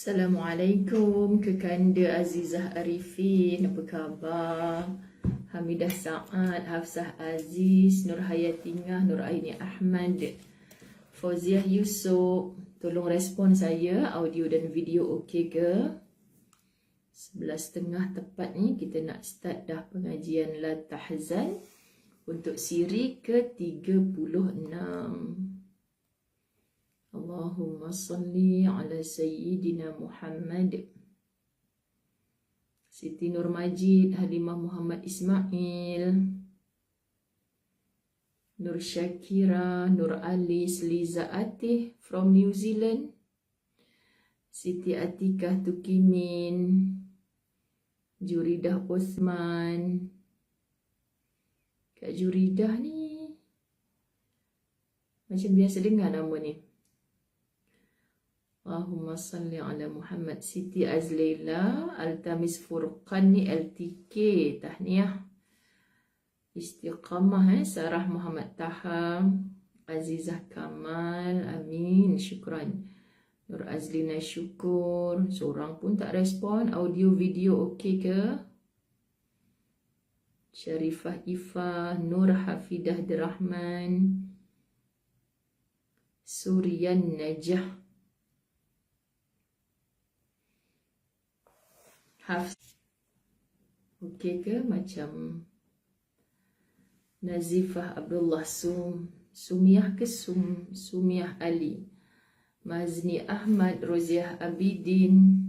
Assalamualaikum Kekanda Azizah Arifin, apa khabar? Hamidah Sa'ad, Hafsah Aziz, Nur Hayatingah, Nur Aini Ahmad, Fauziah Yusof. Tolong respon saya, audio dan video okey ke? 11.30 tepat ni kita nak start dah pengajian La Tahzan untuk siri ke-36. Allahumma salli ala Sayyidina Muhammad. Siti Nur Majid, Halimah Muhammad Ismail, Nur Syakira, Nur Alis, Liza Atih from New Zealand, Siti Atikah Tukimin, Juridah Osman. Kak Juridah ni macam biasa dengar nama ni. Allahumma salli ala Muhammad. Siti Azleila, Altamis Furqan ni LTK, tahniah. Istiqamah Sarah Muhammad Taha, Azizah Kamal, amin, syukran. Nur Azlina syukur, seorang pun tak respon. Audio video okey ke? Syarifah Ifah, Nur Hafidah Dirahman, Surian Najah, okey ke? Macam Nazifah Abdullah Sumiah ke Sumiah Ali, Mazni Ahmad, Roziah Abidin.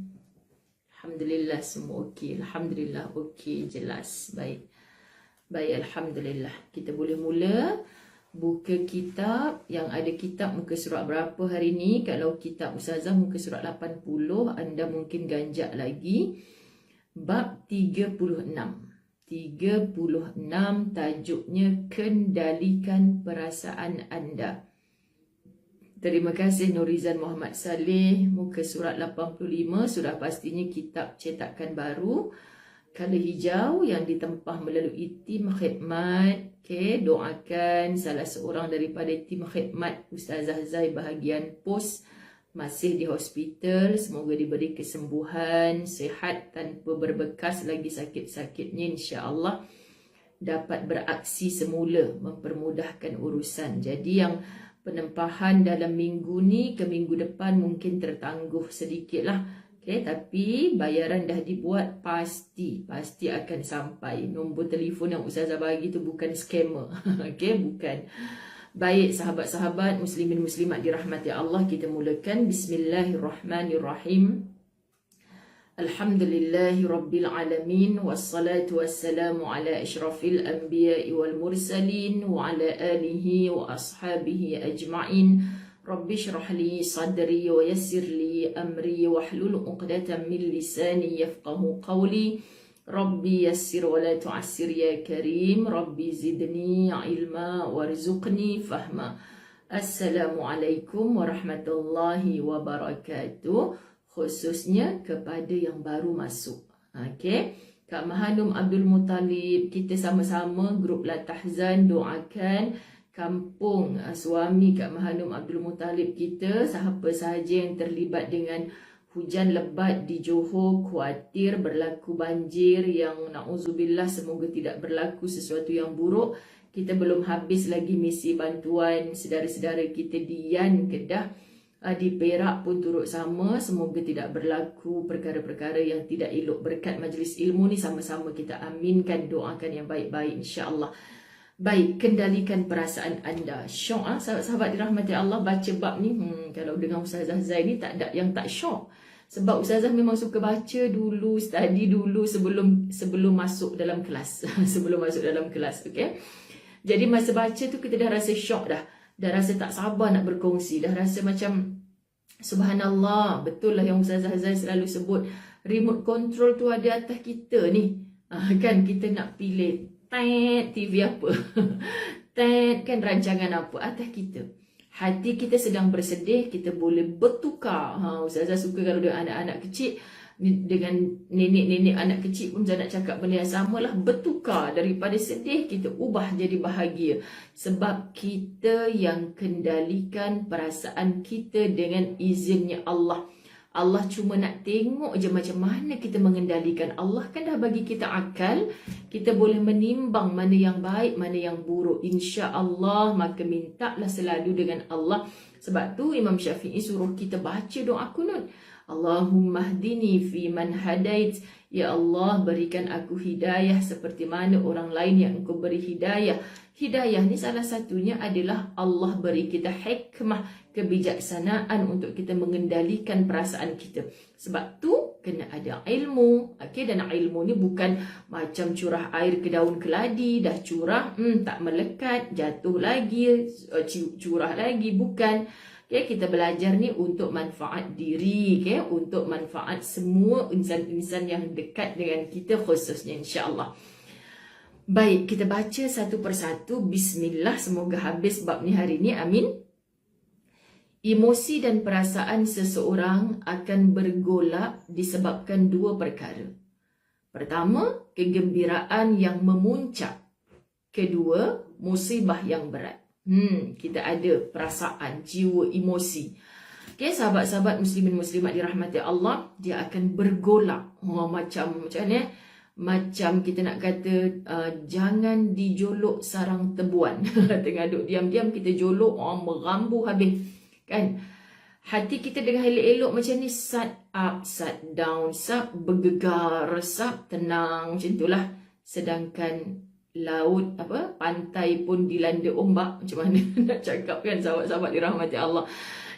Alhamdulillah semua okey. Alhamdulillah okey, jelas. Baik, alhamdulillah. Kita boleh mula buka kitab. Yang ada kitab muka surat berapa hari ni? Kalau kitab Ustazah muka surat 80, anda mungkin ganjak lagi. Bab 36. 36 tajuknya kendalikan perasaan anda. Terima kasih Nurizan Muhammad Saleh, muka surat 85, sudah pastinya kitab cetakan baru, color hijau yang ditempah melalui tim khidmat. Okay, doakan salah seorang daripada tim khidmat Ustazah Zai bahagian pos masih di hospital, semoga diberi kesembuhan, sihat tanpa berbekas lagi sakit-sakitnya, insya-Allah dapat beraksi semula, mempermudahkan urusan. Jadi yang penempahan dalam minggu ni ke minggu depan mungkin tertangguh sedikit lah. Okay, tapi bayaran dah dibuat, pasti akan sampai. Nombor telefon yang Ustazah bagi tu bukan scammer. Okay, bukan. Baik sahabat-sahabat muslimin muslimat dirahmati Allah, kita mulakan. Bismillahirrahmanirrahim. Alhamdulillahi Rabbil Alamin. Wassalatu wassalamu ala ashrafil anbiya'i wal mursalin wa ala alihi wa ashabihi ajma'in. Rabbi shrah li sadri wa yassir li amri wahlul 'uqdatam min lisani yafqahu qawli. Rabbi yassir wa la tu'assir ya karim. Rabbi zidni ilma warzuqni fahma. Assalamualaikum warahmatullahi wabarakatuh. Khususnya kepada yang baru masuk. Okay, Kak Mahanum Abdul Muttalib, kita sama-sama grup La Tahzan doakan kampung suami Kak Mahanum Abdul Muttalib kita, siapa sahaja yang terlibat dengan hujan lebat di Johor, khawatir berlaku banjir yang na'udzubillah, semoga tidak berlaku sesuatu yang buruk. Kita belum habis lagi misi bantuan saudara-saudara kita di Yan, Kedah, di Perak pun turut sama. Semoga tidak berlaku perkara-perkara yang tidak elok. Berkat majlis ilmu ni sama-sama kita aminkan, doakan yang baik-baik, insya-Allah. Baik, kendalikan perasaan anda. Syok sahabat-sahabat dirahmati Allah, baca bab ni. Kalau dengan Ustazah Zai ni tak ada yang tak syok. Sebab Ustazah memang suka baca dulu, study dulu sebelum masuk dalam kelas. Sebelum masuk dalam kelas, okey. Jadi masa baca tu kita dah rasa syok dah. Dah rasa tak sabar nak berkongsi. Dah rasa macam subhanallah, betul lah yang Ustazah Zai selalu sebut, remote control tu ada atas kita ni. Kan kita nak pilih TV apa, kan rancangan apa, atas kita. Hati kita sedang bersedih, kita boleh bertukar. Ustazah suka kalau dengan anak-anak kecil, dengan nenek-nenek anak kecil pun saya nak cakap benda yang sama lah, bertukar. Daripada sedih kita ubah jadi bahagia. Sebab kita yang kendalikan perasaan kita dengan izinnya Allah. Allah cuma nak tengok je macam mana kita mengendalikan. Allah kan dah bagi kita akal, kita boleh menimbang mana yang baik, mana yang buruk. Insya-Allah, maka mintalah selalu dengan Allah. Sebab tu Imam Syafi'i suruh kita baca doa kunut. Allahumma hdini fi man hadait. Ya Allah, berikan aku hidayah seperti mana orang lain yang Engkau beri hidayah. Hidayah ni salah satunya adalah Allah beri kita hikmah, kebijaksanaan untuk kita mengendalikan perasaan kita. Sebab tu kena ada ilmu. Okay, dan ilmu ni bukan macam curah air ke daun keladi, dah curah, tak melekat, jatuh lagi, curah lagi, bukan. Okay, kita belajar ni untuk manfaat diri, okay, untuk manfaat semua insan-insan yang dekat dengan kita khususnya, insya-Allah. Baik, kita baca satu persatu. Bismillah, semoga habis bab ni hari ni, amin. Emosi dan perasaan seseorang akan bergolak disebabkan dua perkara. Pertama, kegembiraan yang memuncak. Kedua, musibah yang berat. Kita ada perasaan, jiwa, emosi. Okay, sahabat-sahabat muslimin muslimat dirahmati Allah, dia akan bergolak. Macam mana? Macam kita nak kata, jangan dijolok sarang tebuan. Tengah duduk diam-diam kita jolok, merambu habis. Kan? Hati kita dengan elok-elok macam ni, sat up, sat down, sat bergegar, sat tenang, macam itulah. Sedangkan laut, pantai pun dilanda ombak. Macam mana nak cakap kan, sahabat-sahabat dirahmati Allah.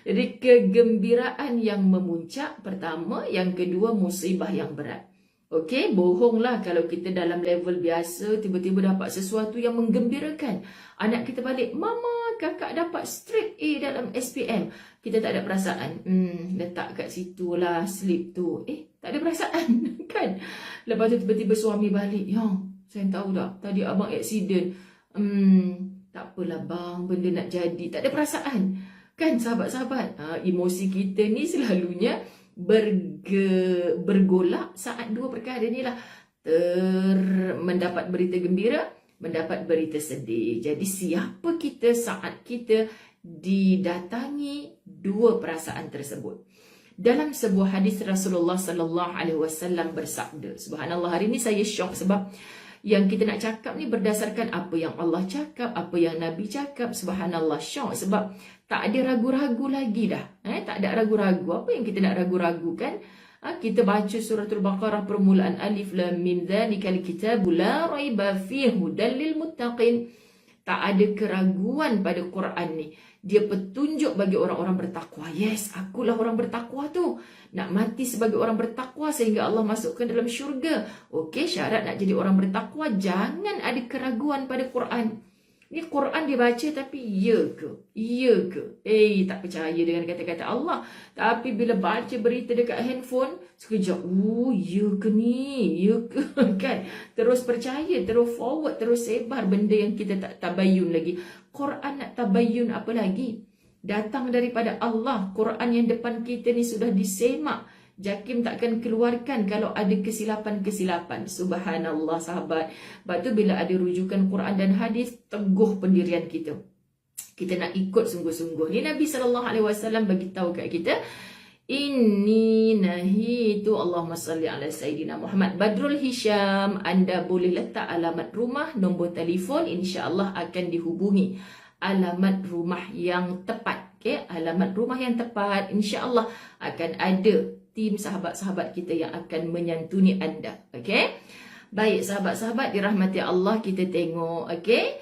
Jadi kegembiraan yang memuncak pertama, yang kedua musibah yang berat. Okey, bohonglah kalau kita dalam level biasa tiba-tiba dapat sesuatu yang menggembirakan. Anak kita balik, mama, kakak dapat straight A dalam SPM. Kita tak ada perasaan. Letak kat situ lah slip tu. Tak ada perasaan kan. Lepas tu tiba-tiba suami balik, ya, saya tahu tak, tadi abang aksiden. Tak apalah bang, benda nak jadi. Tak ada perasaan. Kan sahabat-sahabat, emosi kita ni selalunya bergolak saat dua perkara ni lah. Mendapat berita gembira, mendapat berita sedih. Jadi siapa kita saat kita didatangi dua perasaan tersebut? Dalam sebuah hadis Rasulullah sallallahu alaihi wasallam bersabda, subhanallah, hari ni saya syok sebab yang kita nak cakap ni berdasarkan apa yang Allah cakap, apa yang Nabi cakap. Subhanallah, syok sebab tak ada ragu-ragu lagi dah. Tak ada ragu-ragu. Apa yang kita nak ragu-ragu kan? Kita baca suratul Baqarah permulaan, alif lam mim dzalikal kitabu la raiba fihi hudal lil muttaqin. Tak ada keraguan pada Quran ni. Dia petunjuk bagi orang-orang bertakwa. Yes, akulah orang bertakwa tu. Nak mati sebagai orang bertakwa sehingga Allah masukkan dalam syurga. Okey, syarat nak jadi orang bertakwa, jangan ada keraguan pada Quran. Ni Quran dibaca tapi ya ke? Ya ke? Tak percaya dengan kata-kata Allah. Tapi bila baca berita dekat handphone, sekejap, ya ke ni? Ya ke? Kan? Terus percaya, terus forward, terus sebar benda yang kita tak tabayun lagi. Quran nak tabayun apa lagi? Datang daripada Allah. Quran yang depan kita ni sudah disemak. Jakim takkan keluarkan kalau ada kesilapan-kesilapan. Subhanallah sahabat. Sebab tu bila ada rujukan Quran dan hadis, teguh pendirian kita. Kita nak ikut sungguh-sungguh. Ni Nabi SAW bagi tahu kat kita, inni nahitu, Allahumma salli ala Sayyidina Muhammad. Badrul Hisham, anda boleh letak alamat rumah, nombor telefon, insya-Allah akan dihubungi. Alamat rumah yang tepat. Okay? Alamat rumah yang tepat, insya-Allah akan ada tim sahabat-sahabat kita yang akan menyantuni anda. Okey? Baik sahabat-sahabat dirahmati Allah, kita tengok, okey?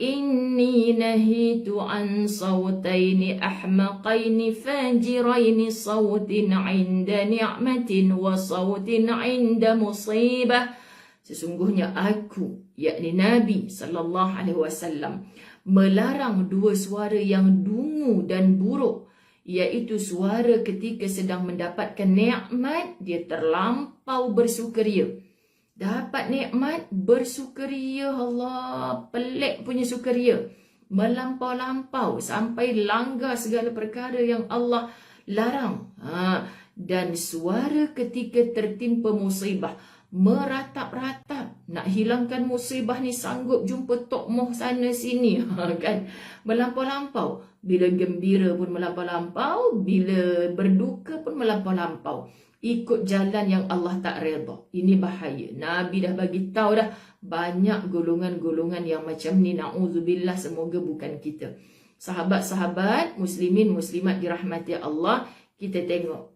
Inni nahitu an sawtaini ahmaqaini fajiraini, sawtin 'inda ni'matin wa sawtin 'inda musibah. Sesungguhnya aku, yakni Nabi sallallahu alaihi wasallam, melarang dua suara yang dungu dan buruk, iaitu suara ketika sedang mendapatkan nikmat, dia terlampau bersukaria. Dapat nikmat, bersukaria, Allah, pelik punya sukaria. Melampau-lampau sampai langgar segala perkara yang Allah larang. Dan suara ketika tertimpa musibah, meratap-ratap. Nak hilangkan musibah ni sanggup jumpa Tok Moh sana sini. Kan? Melampau-lampau. Bila gembira pun melampau-lampau. Bila berduka pun melampau-lampau. Ikut jalan yang Allah tak redha. Ini bahaya. Nabi dah bagi tahu dah. Banyak golongan-golongan yang macam ni. Na'udzubillah, semoga bukan kita. Sahabat-sahabat, muslimin, muslimat dirahmati Allah. Kita tengok.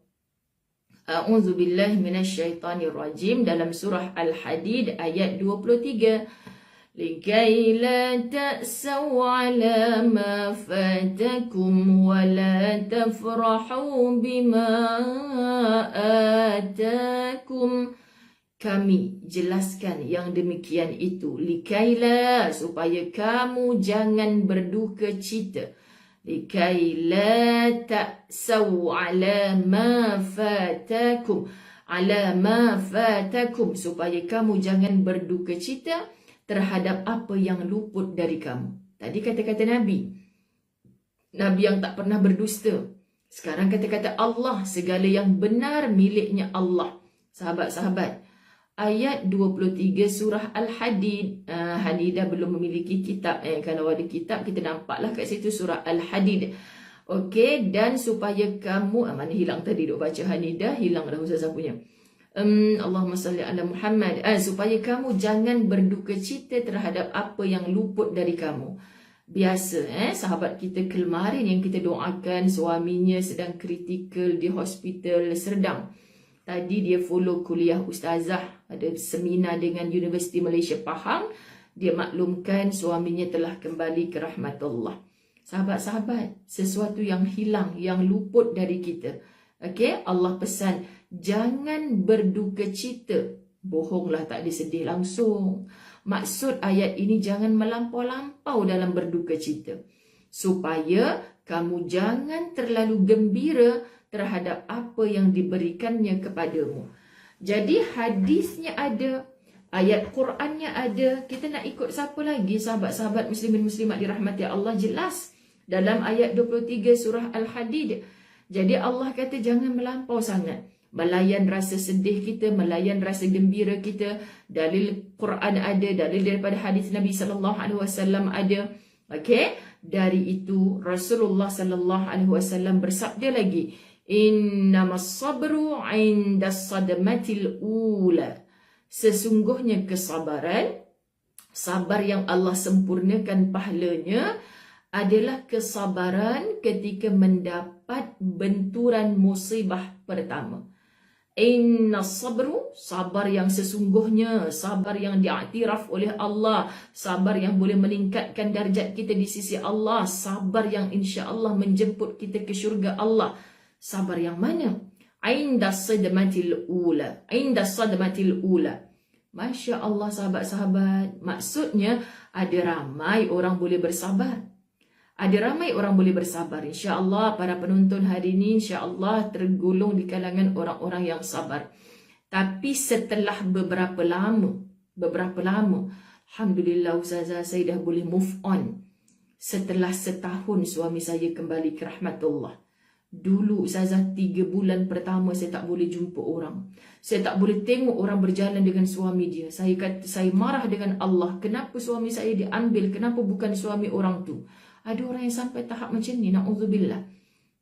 A'udzubillahi minasyaitanirrajim dalam surah Al-Hadid ayat 23. Likai la ta'saw ala ma fatakum wa la tafrahu bima atakum. Kami jelaskan yang demikian itu. Likaila, supaya kamu jangan berduka cita. Likai la ta'saw ala ma fatakum. Ala ma fatakum. Supaya kamu jangan berduka cita terhadap apa yang luput dari kamu. Tadi kata-kata Nabi. Nabi yang tak pernah berdusta. Sekarang kata-kata Allah. Segala yang benar miliknya Allah. Sahabat-sahabat. Ayat 23 surah Al-Hadid. Hanidah belum memiliki kitab. Kalau ada kitab kita nampaklah kat situ surah Al-Hadid. Okey, dan supaya kamu mana hilang tadi duk baca Hanidah, hilang dah Ustazah punya. Allahumma salli ala Muhammad. Supaya kamu jangan berduka cita terhadap apa yang luput dari kamu. Biasa sahabat kita kemarin yang kita doakan suaminya sedang kritikal di hospital Serdang. Tadi dia follow kuliah Ustazah, ada seminar dengan Universiti Malaysia Pahang. Dia maklumkan suaminya telah kembali ke rahmat Allah. Sahabat-sahabat, sesuatu yang hilang, yang luput dari kita. Okey, Allah pesan, jangan berduka cita. Bohonglah, tak disedih langsung. Maksud ayat ini jangan melampau-lampau dalam berduka cita. Supaya kamu jangan terlalu gembira terhadap apa yang diberikannya kepadamu. Jadi hadisnya ada, ayat Qurannya ada. Kita nak ikut siapa lagi? Sahabat-sahabat muslimin muslimat dirahmati Allah, jelas dalam ayat 23 surah Al-Hadid. Jadi Allah kata jangan melampau sangat. Melayan rasa sedih kita, melayan rasa gembira kita. Dalil Quran ada, dalil daripada hadis Nabi SAW ada. Okey, dari itu Rasulullah SAW bersabda lagi, innamas sabru 'indas sadmatil ula. Sesungguhnya kesabaran, sabar yang Allah sempurnakan pahalanya, adalah kesabaran ketika mendapat benturan musibah pertama. Innas sabru, sabar yang sesungguhnya, sabar yang diiktiraf oleh Allah, sabar yang boleh meningkatkan darjat kita di sisi Allah, sabar yang insya-Allah menjemput kita ke syurga Allah. Sabar yang mana? Indas sadmatil ula. Indas sadmatil ula. Masya Allah sahabat-sahabat. Maksudnya ada ramai orang boleh bersabar. Ada ramai orang boleh bersabar. InsyaAllah para penonton hari ini insyaAllah tergolong di kalangan orang-orang yang sabar. Tapi setelah beberapa lama, Alhamdulillah Ustazah, saya dah boleh move on. Setelah setahun suami saya kembali ke rahmatullah. Dulu Ustazah 3 bulan pertama saya tak boleh jumpa orang. Saya tak boleh tengok orang berjalan dengan suami dia. Saya kata, saya marah dengan Allah. Kenapa suami saya diambil? Kenapa bukan suami orang tu? Ada orang yang sampai tahap macam ni, na'udzubillah.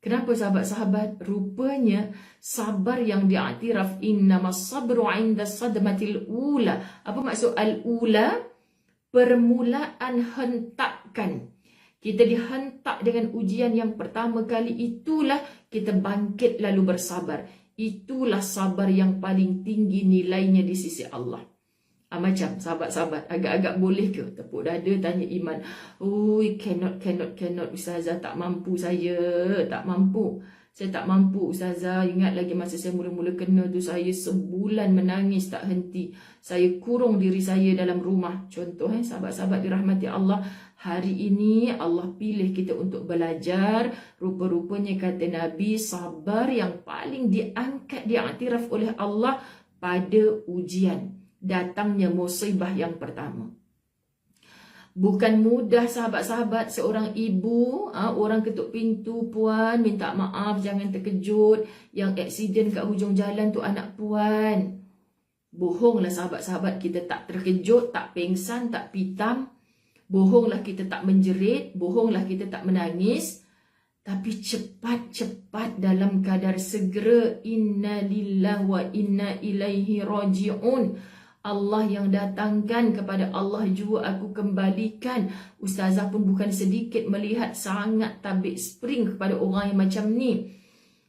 Kenapa sahabat-sahabat? Rupanya sabar yang diiktiraf, innamas sabru 'indas sadmatil ula. Apa maksud al-ula? Permulaan hentakan. Kita dihentak dengan ujian yang pertama kali, itulah kita bangkit lalu bersabar. Itulah sabar yang paling tinggi nilainya di sisi Allah. Macam sahabat-sahabat, agak-agak boleh ke tepuk dada tanya iman? Ui, cannot Ustazah, tak mampu saya, tak mampu. Saya tak mampu Ustazah. Ingat lagi masa saya mula-mula kena tu, saya sebulan menangis tak henti. Saya kurung diri saya dalam rumah. Contoh sahabat-sahabat dirahmati Allah. Hari ini Allah pilih kita untuk belajar. Rupa-rupanya kata Nabi, sabar yang paling diangkat, diiktiraf oleh Allah pada ujian. Datangnya musibah yang pertama. Bukan mudah sahabat-sahabat. Seorang ibu, orang ketuk pintu, puan minta maaf, jangan terkejut. Yang aksiden kat hujung jalan tu anak puan. Bohonglah sahabat-sahabat kita tak terkejut, tak pengsan, tak pitam. Bohonglah kita tak menjerit, bohonglah kita tak menangis. Tapi cepat-cepat dalam kadar segera, inna lillahi wa inna ilaihi raji'un. Allah yang datangkan, kepada Allah juga aku kembalikan. Ustazah pun bukan sedikit melihat sangat tabik spring kepada orang yang macam ni.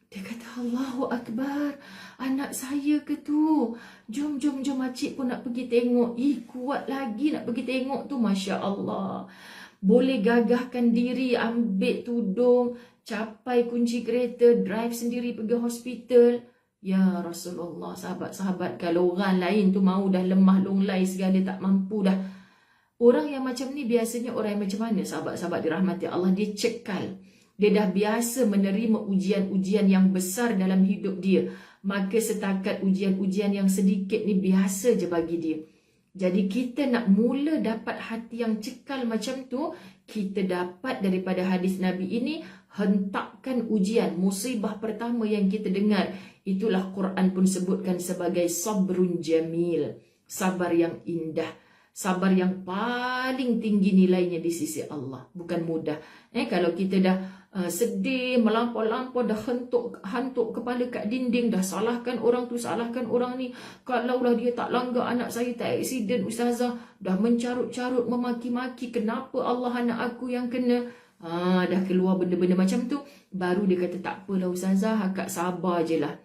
Dia kata, Allahu Akbar, anak saya ke tu? Jom makcik pun nak pergi tengok. Kuat lagi nak pergi tengok tu, Masya Allah. Boleh gagahkan diri, ambil tudung, capai kunci kereta, drive sendiri pergi hospital. Ya Rasulullah, sahabat-sahabat, kalau orang lain tu mau dah lemah longlai segala, tak mampu dah. Orang yang macam ni biasanya orang yang macam mana, sahabat-sahabat dirahmati Allah? Dia cekal. Dia dah biasa menerima ujian-ujian yang besar dalam hidup dia. Maka setakat ujian-ujian yang sedikit ni biasa je bagi dia. Jadi kita nak mula dapat hati yang cekal macam tu, kita dapat daripada hadis Nabi ini, hentakkan ujian. Musibah pertama yang kita dengar, itulah Quran pun sebutkan sebagai sabrun jamil. Sabar yang indah. Sabar yang paling tinggi nilainya di sisi Allah. Bukan mudah. Kalau kita dah sedih, melampau-lampau, dah hantuk kepala kat dinding, dah salahkan orang tu, salahkan orang ni. Kalaulah dia tak langgar, anak saya tak aksiden, ustazah. Dah mencarut-carut, memaki-maki, kenapa Allah anak aku yang kena? Dah keluar benda-benda macam tu. Baru dia kata, tak apalah ustazah, akak sabar je lah.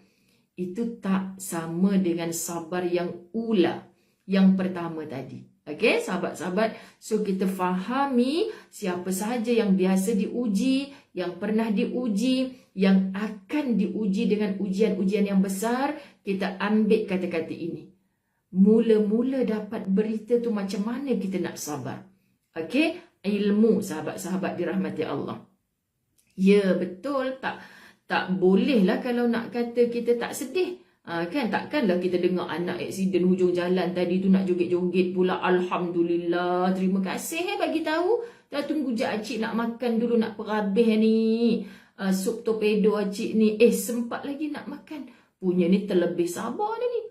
Itu tak sama dengan sabar yang ula, yang pertama tadi. Okey, sahabat-sahabat. So, kita fahami siapa sahaja yang biasa diuji, yang pernah diuji, yang akan diuji dengan ujian-ujian yang besar. Kita ambil kata-kata ini. Mula-mula dapat berita tu macam mana kita nak sabar. Okey, ilmu, sahabat-sahabat dirahmati Allah. Ya, betul. Tak bolehlah kalau nak kata kita tak sedih. Kan, takkanlah kita dengar anak aksiden hujung jalan tadi tu nak joget-joget pula. Alhamdulillah, terima kasih bagi tahu. Dah tunggu je acik nak makan dulu, nak perhabis ni. Sup torpedo acik ni. Sempat lagi nak makan. Punya ni terlebih sabar ni.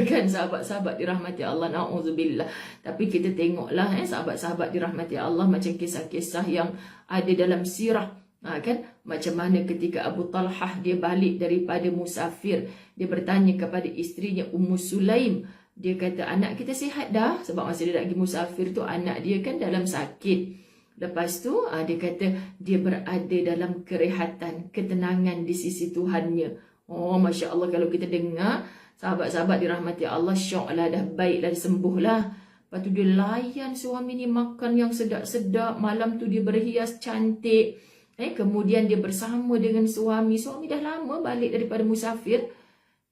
Kan, sahabat-sahabat dirahmati Allah, na'udzubillah. Tapi kita tengoklah sahabat-sahabat dirahmati Allah, macam kisah-kisah yang ada dalam sirah. Kan, macam mana ketika Abu Talhah dia balik daripada musafir, dia bertanya kepada isterinya Ummu Sulaim. Dia kata, anak kita sihat dah? Sebab masa dia lagi musafir tu, anak dia kan dalam sakit. Lepas tu dia kata dia berada dalam kerehatan, ketenangan di sisi Tuhannya. Oh, Masya Allah, kalau kita dengar, sahabat-sahabat dirahmati Allah, syok lah, dah baik lah, sembuh lah. Lepas tu dia layan suami ni makan yang sedap-sedap. Malam tu dia berhias cantik. Kemudian dia bersama dengan suami. Suami dah lama balik daripada musafir.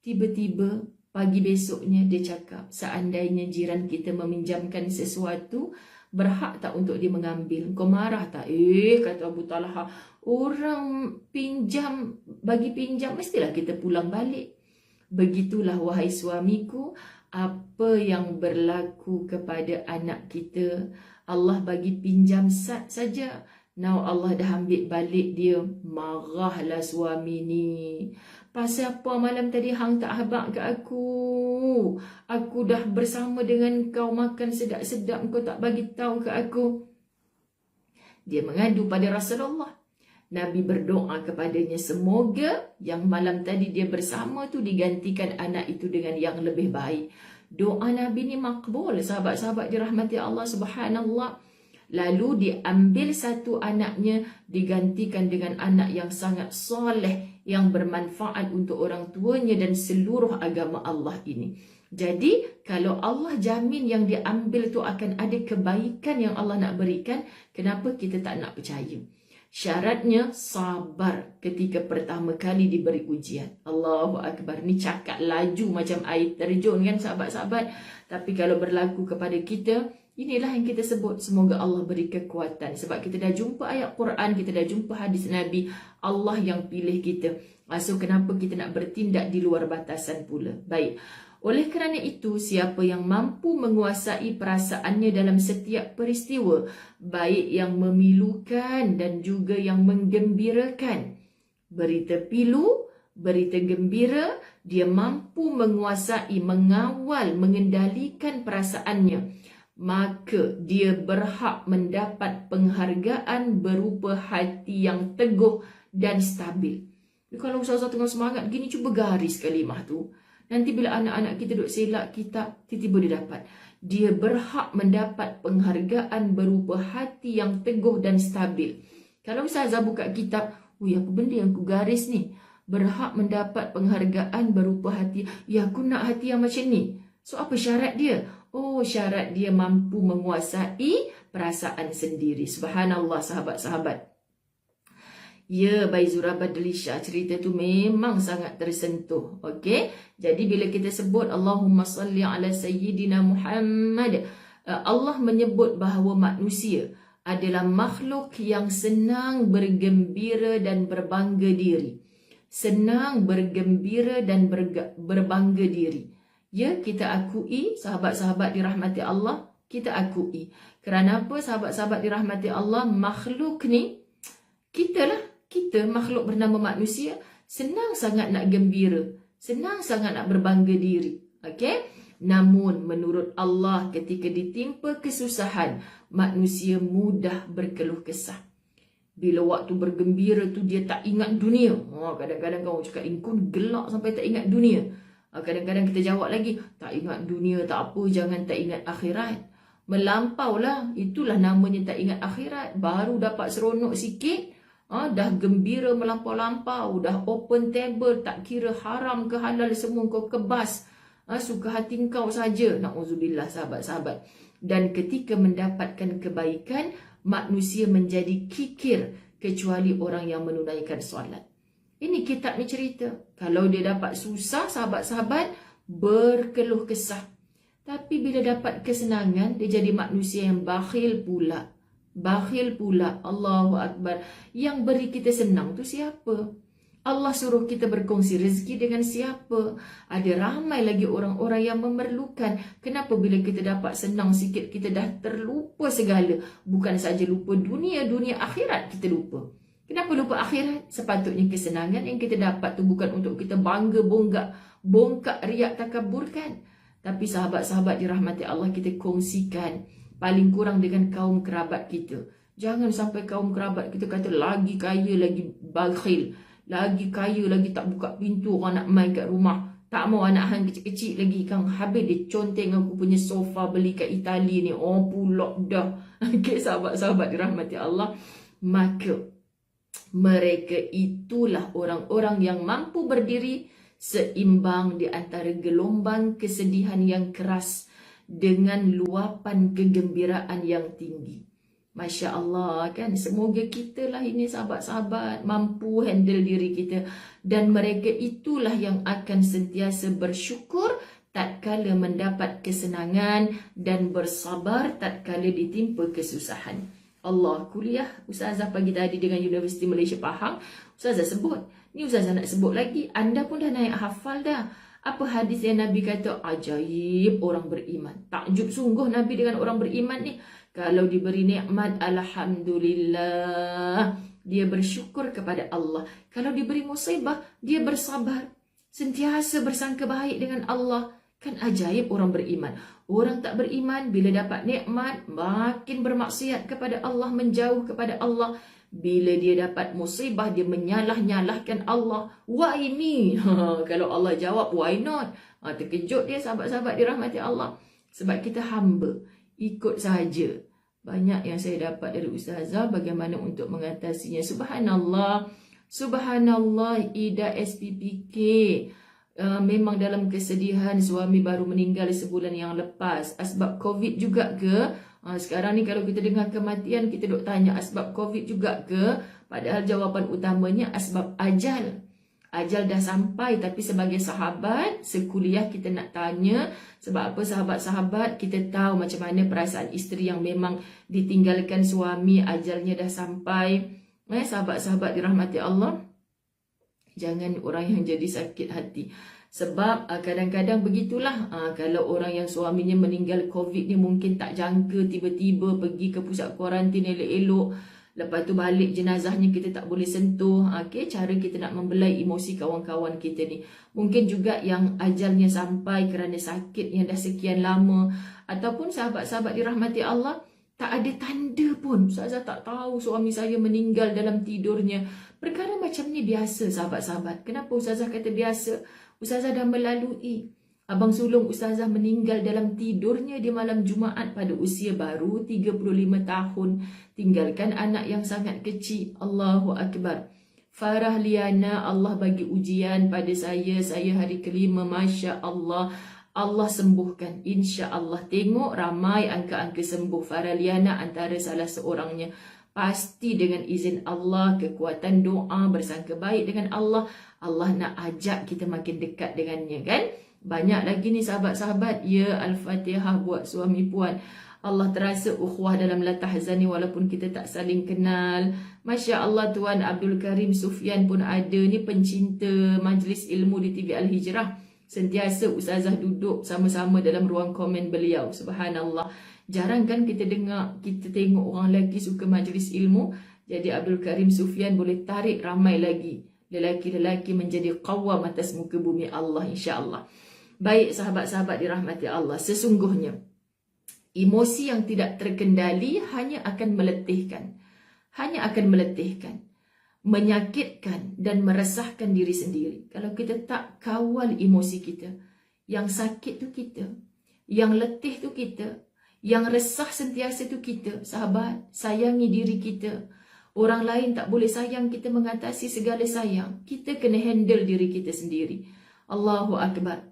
Tiba-tiba pagi besoknya dia cakap, seandainya jiran kita meminjamkan sesuatu, berhak tak untuk dia mengambil? Kau marah tak? Kata Abu Talha, orang pinjam, bagi pinjam, mestilah kita pulang balik. Begitulah wahai suamiku, apa yang berlaku kepada anak kita, Allah bagi pinjam saja. Now Allah dah ambil balik dia. Marahlah suami ni. Pasal apa malam tadi hang tak habaq ke aku? Aku dah bersama dengan kau makan sedap-sedap, kau tak bagi tahu ke aku. Dia mengadu pada Rasulullah. Nabi berdoa kepadanya, semoga yang malam tadi dia bersama tu digantikan anak itu dengan yang lebih baik. Doa Nabi ni makbul, sahabat-sahabat dirahmati Allah, subhanallah. Lalu diambil satu anaknya, digantikan dengan anak yang sangat soleh, yang bermanfaat untuk orang tuanya dan seluruh agama Allah ini. Jadi, kalau Allah jamin yang diambil tu akan ada kebaikan yang Allah nak berikan, kenapa kita tak nak percaya? Syaratnya sabar ketika pertama kali diberi ujian. Allahu Akbar. Ni cakap laju macam air terjun kan, sahabat-sahabat. Tapi kalau berlaku kepada kita, inilah yang kita sebut, semoga Allah beri kekuatan. Sebab kita dah jumpa ayat Quran, kita dah jumpa hadis Nabi, Allah yang pilih kita. So kenapa kita nak bertindak di luar batasan pula? Baik. Oleh kerana itu, siapa yang mampu menguasai perasaannya dalam setiap peristiwa, baik yang memilukan dan juga yang menggembirakan, berita pilu, Berita gembira, dia mampu menguasai, mengawal, mengendalikan perasaannya. Maka dia berhak mendapat penghargaan berupa hati yang teguh dan stabil. Kalau ustazah tengah semangat gini, cuba garis kalimah tu. Nanti bila anak-anak kita duk selak kita, tiba-tiba dia dapat. Dia berhak mendapat penghargaan berupa hati yang teguh dan stabil. Kalau ustazah buka kitab, apa benda yang aku garis ni? Berhak mendapat penghargaan berupa hati. Ya, aku nak hati yang macam ni. So, apa syarat dia? Oh, syarat dia mampu menguasai perasaan sendiri. Subhanallah, sahabat-sahabat. Ya, Baizura Badlisha, cerita tu memang sangat tersentuh. Okey? Jadi, bila kita sebut Allahumma salli ala Sayyidina Muhammad, Allah menyebut bahawa manusia adalah makhluk yang senang bergembira dan berbangga diri. Senang bergembira dan berbangga diri. Ya, kita akui, sahabat-sahabat dirahmati Allah, kita akui. Kerana apa, sahabat-sahabat dirahmati Allah, makhluk ni, kita makhluk bernama manusia, senang sangat nak gembira, senang sangat nak berbangga diri. Okey? Namun, menurut Allah, ketika ditimpa kesusahan, manusia mudah berkeluh kesah. Bila waktu bergembira tu dia tak ingat dunia. Kadang-kadang kau cakap, kau gelak sampai tak ingat dunia. Kadang-kadang kita jawab lagi, tak ingat dunia tak apa, jangan tak ingat akhirat. Melampaulah, itulah namanya tak ingat akhirat. Baru dapat seronok sikit, dah gembira melampau-lampau, dah open table, tak kira haram ke halal semua kau kebas. Suka hati kau saja. Na'udzubillah, sahabat-sahabat. Dan ketika mendapatkan kebaikan, manusia menjadi kikir kecuali orang yang menunaikan solat. Ini kitab ni cerita. Kalau dia dapat susah, sahabat-sahabat, berkeluh kesah. Tapi bila dapat kesenangan, dia jadi manusia yang bakhil pula. Bakhil pula. Allahu Akbar. Yang beri kita senang tu siapa? Allah suruh kita berkongsi rezeki dengan siapa? Ada ramai lagi orang-orang yang memerlukan. Kenapa bila kita dapat senang sikit, kita dah terlupa segala? Bukan saja lupa dunia akhirat kita lupa. Kenapa lupa akhirat? Sepatutnya kesenangan yang kita dapat tu bukan untuk kita bangga, bongkak, riak, takaburkan. Tapi sahabat-sahabat dirahmati Allah, kita kongsikan paling kurang dengan kaum kerabat kita. Jangan sampai kaum kerabat kita kata lagi kaya, lagi bakhil, lagi kaya, lagi tak buka pintu orang nak main kat rumah. Tak mau anak hang kecil-kecil lagi. Kang habis dia conteng aku punya sofa beli kat Itali ni. Pulak dah. Okay, sahabat-sahabat dirahmati Allah. Maka mereka itulah orang-orang yang mampu berdiri seimbang di antara gelombang kesedihan yang keras dengan luapan kegembiraan yang tinggi. Masya Allah, kan? Semoga kita lah ini sahabat-sahabat mampu handle diri kita. Dan mereka itulah yang akan sentiasa bersyukur tatkala mendapat kesenangan dan bersabar tatkala ditimpa kesusahan. Allah, kuliah Ustazah pagi tadi dengan Universiti Malaysia Pahang, Ustazah sebut. Ni Ustazah nak sebut lagi. Anda pun dah naik hafal dah. Apa hadis yang Nabi kata? Ajaib orang beriman. Takjub sungguh Nabi dengan orang beriman ni. Kalau diberi nikmat, alhamdulillah, dia bersyukur kepada Allah. Kalau diberi musibah, dia bersabar. Sentiasa bersangka baik dengan Allah. Kan ajaib orang beriman. Orang tak beriman, bila dapat nikmat, makin bermaksiat kepada Allah, menjauh kepada Allah. Bila dia dapat musibah, dia menyalah-nyalahkan Allah. Why me? Kalau Allah jawab, why not? Terkejut dia, sahabat-sahabat dirahmati Allah. Sebab kita hamba, ikut sahaja. Banyak yang saya dapat dari Ustazah bagaimana untuk mengatasinya. Subhanallah. Subhanallah, Ida SPPK. Memang dalam kesedihan, suami baru meninggal sebulan yang lepas. Asbab COVID juga ke? Sekarang ni kalau kita dengar kematian, kita duk tanya asbab COVID juga ke? Padahal jawapan utamanya asbab ajal. Ajal dah sampai, tapi sebagai sahabat, sekuliah kita nak tanya. Sebab apa sahabat-sahabat? Kita tahu macam mana perasaan isteri yang memang ditinggalkan suami, ajalnya dah sampai. Sahabat-sahabat dirahmati Allah, jangan orang yang jadi sakit hati. Sebab kadang-kadang begitulah. Kalau orang yang suaminya meninggal COVID ni mungkin tak jangka, tiba-tiba pergi ke pusat kuarantin elok-elok. Lepas tu balik jenazahnya kita tak boleh sentuh. Okay, cara kita nak membelai emosi kawan-kawan kita ni. Mungkin juga yang ajalnya sampai kerana sakit yang dah sekian lama. Ataupun sahabat-sahabat dirahmati Allah, tak ada tanda pun. Ustazah tak tahu suami saya meninggal dalam tidurnya. Perkara macam ni biasa sahabat-sahabat. Kenapa Ustazah kata biasa? Ustazah dah melalui. Abang sulung Ustazah meninggal dalam tidurnya di malam Jumaat pada usia baru 35 tahun. Tinggalkan anak yang sangat kecil. Allahu Akbar. Farah Liana, Allah bagi ujian pada saya. Saya hari kelima, Masya Allah. Allah sembuhkan, insya Allah. Tengok ramai angka-angka sembuh. Farah Liana antara salah seorangnya. Pasti dengan izin Allah, kekuatan doa, bersangka baik dengan Allah, Allah nak ajak kita makin dekat dengannya, kan? Banyak lagi ni sahabat-sahabat. Ya, Al-Fatihah buat suami puan. Allah terasa ukhuwah dalam la tahzani walaupun kita tak saling kenal. Masya Allah, Tuan Abdul Karim Sufyan pun ada. Ni pencinta majlis ilmu di TV Al-Hijrah. Sentiasa Ustazah duduk sama-sama dalam ruang komen beliau. Subhanallah. Jarang kan kita dengar, kita tengok orang lelaki suka majlis ilmu. Jadi Abdul Karim Sufyan boleh tarik ramai lagi lelaki-lelaki menjadi qawwam atas muka bumi Allah, insya-Allah. Baik sahabat-sahabat dirahmati Allah, sesungguhnya emosi yang tidak terkendali hanya akan meletihkan. Hanya akan meletihkan, menyakitkan dan meresahkan diri sendiri. Kalau kita tak kawal emosi kita, yang sakit tu kita, yang letih tu kita, yang resah sentiasa tu kita. Sahabat, sayangi diri kita. Orang lain tak boleh sayang kita mengatasi segala sayang. Kita kena handle diri kita sendiri. Allahu Akbar.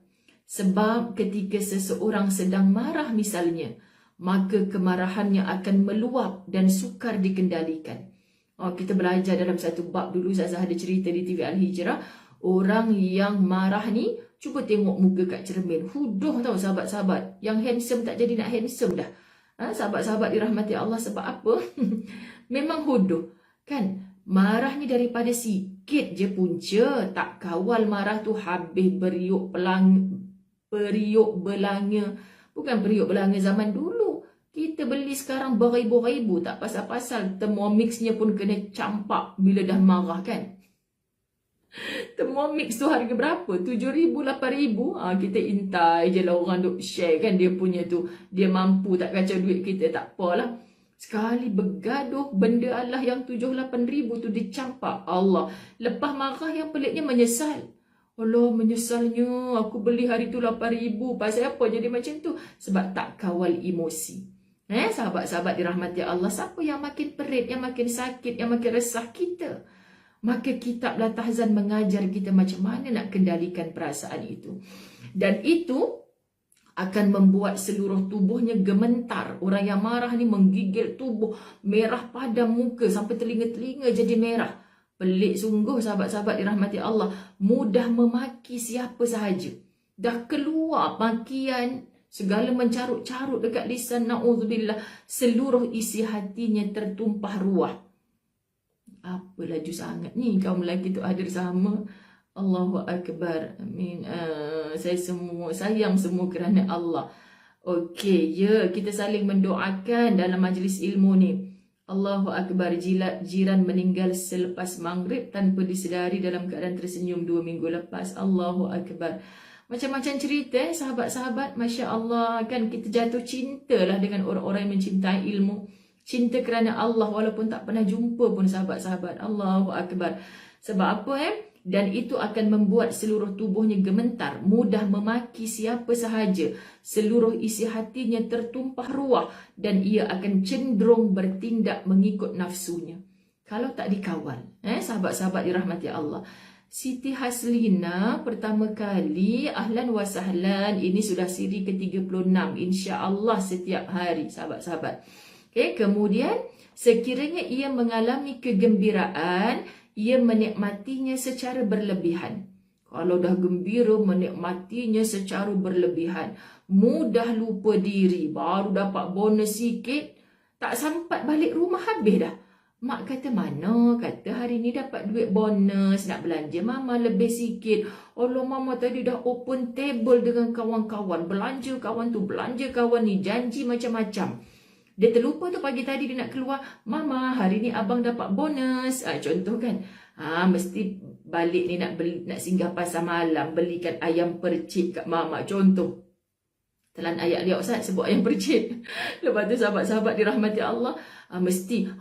Sebab ketika seseorang sedang marah misalnya, maka kemarahannya akan meluap dan sukar dikendalikan. Kita belajar dalam satu bab dulu, Ustazah ada cerita di TV Al-Hijrah. Orang yang marah ni, cuba tengok muka kat cermin. Huduh tau sahabat-sahabat. Yang handsome tak jadi nak handsome dah. Sahabat-sahabat dirahmati Allah, sebab apa? Memang huduh. Kan? Marahnya daripada sikit je punca. Tak kawal marah tu habis periuk belanga. Bukan periuk belanga zaman dulu. Kita beli sekarang beribu-ribu, tak pasal-pasal. Thermomixnya pun kena campak bila dah marah, kan? Thermomix tu harga berapa? 7,000, 8,000. Kita intai je lah orang duk share, kan, dia punya tu. Dia mampu tak kacau duit kita, tak apalah. Sekali bergaduh, benda Allah yang 7-8 ribu tu dicampak. Allah. Lepas marah yang peliknya menyesal. Allah, menyesalnya aku beli hari tu 8,000. Pasal apa jadi macam tu? Sebab tak kawal emosi. Sahabat-sahabat dirahmati Allah, siapa yang makin perit, yang makin sakit, yang makin resah? Kita. Maka kitab La Tahzan mengajar kita macam mana nak kendalikan perasaan itu. Dan itu akan membuat seluruh tubuhnya gementar. Orang yang marah ni menggigil tubuh, merah padam muka, sampai telinga-telinga jadi merah. Pelik sungguh sahabat-sahabat dirahmati Allah. Mudah memaki siapa sahaja. Dah keluar makian, segala mencarut-carut dekat lisan, na'udzubillah. Seluruh isi hatinya tertumpah ruah. Apa laju sangat ni kaum lelaki tu hadir sama. Allahu Akbar. Amin. Saya semua sayang semua kerana Allah. Okey, ya, kita saling mendoakan dalam majlis ilmu ni. Allahu Akbar. Jiran meninggal selepas maghrib tanpa disedari dalam keadaan tersenyum 2 minggu lepas. Allahu Akbar. Macam-macam cerita sahabat-sahabat. Masya Allah, kan kita jatuh cinta lah dengan orang-orang yang mencintai ilmu. Cinta kerana Allah walaupun tak pernah jumpa pun sahabat-sahabat. Allahu Akbar. Sebab apa Dan itu akan membuat seluruh tubuhnya gementar, mudah memaki siapa sahaja. Seluruh isi hatinya tertumpah ruah dan ia akan cenderung bertindak mengikut nafsunya. Kalau tak dikawal, sahabat-sahabat dirahmati Allah. Siti Haslina pertama kali, ahlan wa sahlan, ini sudah siri ke-36, insya-Allah setiap hari sahabat-sahabat. Kemudian sekiranya ia mengalami kegembiraan, ia menikmatinya secara berlebihan. Kalau dah gembira, menikmatinya secara berlebihan. Mudah lupa diri, baru dapat bonus sikit, tak sempat balik rumah habis dah. Mak kata, mana? Kata hari ni dapat duit bonus, nak belanja mama lebih sikit. Allah, mama tadi dah open table dengan kawan-kawan. Belanja kawan tu, belanja kawan ni, janji macam-macam. Dia terlupa tu pagi tadi dia nak keluar, "Mama, hari ni abang dapat bonus." Contoh kan. Mesti balik ni nak singgah pasar malam, belikan ayam percik kat mama. Contoh. Telan ayat dia Ustaz sebut ayam percik. Lepas tu sahabat-sahabat dirahmati Allah,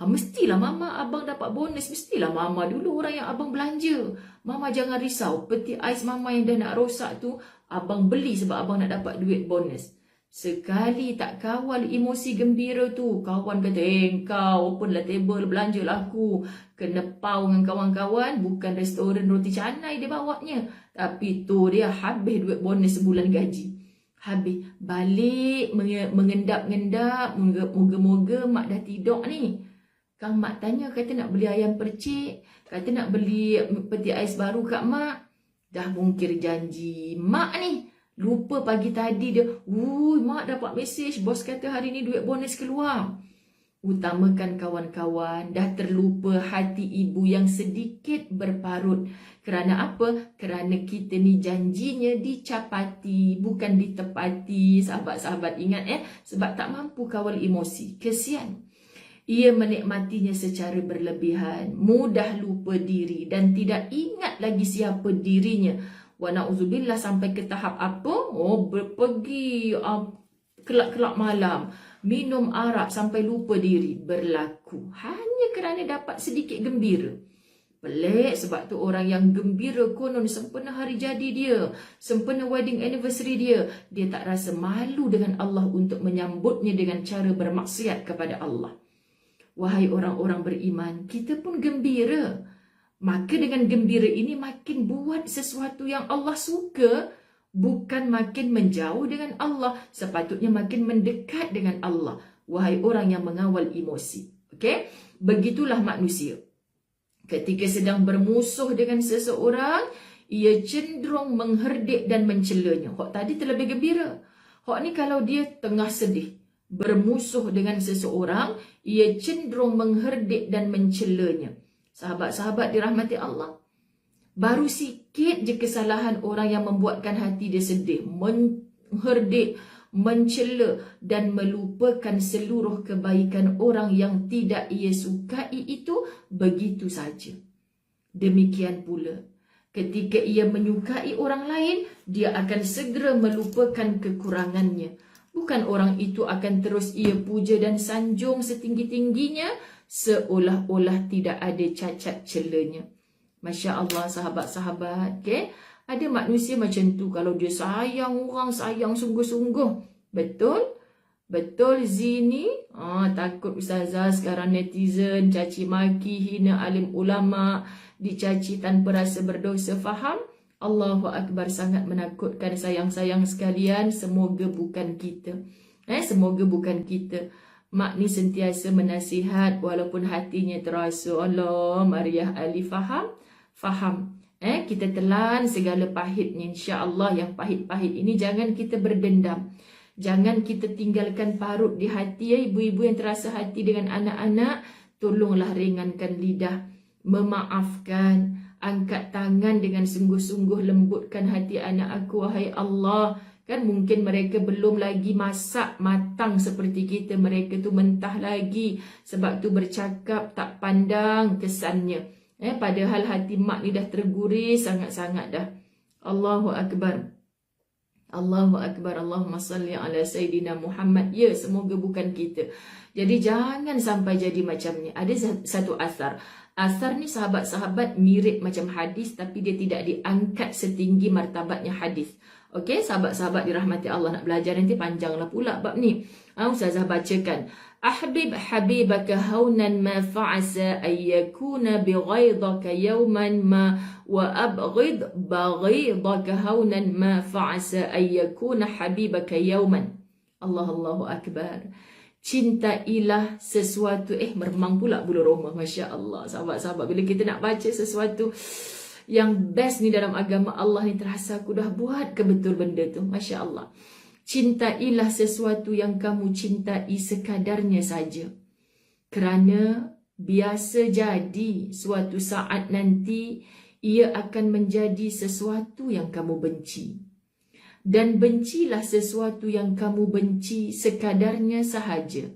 mestilah mama abang dapat bonus. Mestilah mama dulu orang yang abang belanja. Mama jangan risau, peti ais mama yang dah nak rosak tu abang beli sebab abang nak dapat duit bonus. Sekali tak kawal emosi gembira tu, kawan kata, kau open lah table, belanja lah aku. Kena pau dengan kawan-kawan, bukan restoran roti canai dia bawanya. Tapi tu dia habis duit bonus sebulan gaji. Habis, balik mengendap-ngendap, moga-moga mak dah tidur ni. Kang mak tanya, kata nak beli ayam percik, kata nak beli peti ais baru kat mak. Dah mungkir janji mak ni. Lupa pagi tadi dia, mak dapat mesej, bos kata hari ni duit bonus keluar. Utamakan kawan-kawan, dah terlupa hati ibu yang sedikit berparut. Kerana apa? Kerana kita ni janjinya dicapati, bukan ditepati. Sahabat-sahabat ingat sebab tak mampu kawal emosi. Kesian. Ia menikmatinya secara berlebihan, mudah lupa diri dan tidak ingat lagi siapa dirinya. Wa na'udzubillah sampai ke tahap apa? Pergi kelak-kelak malam, minum arak sampai lupa diri. Berlaku hanya kerana dapat sedikit gembira. Pelik sebab tu orang yang gembira konon sempena hari jadi dia, sempena wedding anniversary dia, dia tak rasa malu dengan Allah untuk menyambutnya dengan cara bermaksiat kepada Allah. Wahai orang-orang beriman, kita pun gembira. Maka dengan gembira ini makin buat sesuatu yang Allah suka, bukan makin menjauh dengan Allah. Sepatutnya makin mendekat dengan Allah. Wahai orang yang mengawal emosi. Okey? Begitulah manusia. Ketika sedang bermusuh dengan seseorang, ia cenderung mengherdik dan mencelanya. Hak tadi terlebih gembira. Hak ni kalau dia tengah sedih, bermusuh dengan seseorang, ia cenderung mengherdik dan mencelanya. Sahabat-sahabat dirahmati Allah. Baru sikit je kesalahan orang yang membuatkan hati dia sedih, mengherdik, mencela dan melupakan seluruh kebaikan orang yang tidak ia sukai itu begitu saja. Demikian pula, ketika ia menyukai orang lain, dia akan segera melupakan kekurangannya. Bukan orang itu akan terus ia puja dan sanjung setinggi-tingginya, seolah-olah tidak ada cacat celanya. Masya Allah sahabat-sahabat, okay? Ada manusia macam tu, kalau dia sayang orang, sayang sungguh-sungguh. Betul? Betul Zini? Takut Ustazah sekarang netizen caci maki, hina alim ulama, dicaci tanpa rasa berdosa. Faham? Allahu Akbar, sangat menakutkan sayang-sayang sekalian. Semoga bukan kita. Semoga bukan kita. Mak ni sentiasa menasihat walaupun hatinya terasa, Allah, Mariah Ali, faham? Faham. Kita telan segala pahitnya. InsyaAllah yang pahit-pahit ini jangan kita berdendam. Jangan kita tinggalkan parut di hati. Ibu-ibu yang terasa hati dengan anak-anak, tolonglah ringankan lidah. Memaafkan. Angkat tangan dengan sungguh-sungguh, lembutkan hati anak aku, wahai Allah. Kan mungkin mereka belum lagi masak matang seperti kita. Mereka tu mentah lagi. Sebab tu bercakap tak pandang kesannya. Padahal hati mak ni dah terguris sangat-sangat dah. Allahu Akbar. Allahu Akbar. Allahumma salli ala Sayyidina Muhammad. Ya, semoga bukan kita. Jadi jangan sampai jadi macam ni. Ada satu asar. Asar ni sahabat-sahabat mirip macam hadis, tapi dia tidak diangkat setinggi martabatnya hadis. Okey, sahabat-sahabat dirahmati Allah, nak belajar nanti panjanglah pula bab ni. Ustazah bacakan. Ahbib habibaka haunan ma fa'asa ayyakuna bighaidaka yawman ma wa abghid baghidaka haunan ma fa'asa ayyakuna habibaka yawman. Allahu Akbar. Cintailah sesuatu. Meremang pula bulu roma. Masya Allah. Sahabat-sahabat, bila kita nak baca sesuatu yang best ni dalam agama Allah ni, terasa aku dah buat ke betul benda tu. Masya Allah. Cintailah sesuatu yang kamu cintai sekadarnya saja. Kerana biasa jadi suatu saat nanti ia akan menjadi sesuatu yang kamu benci. Dan bencilah sesuatu yang kamu benci sekadarnya sahaja.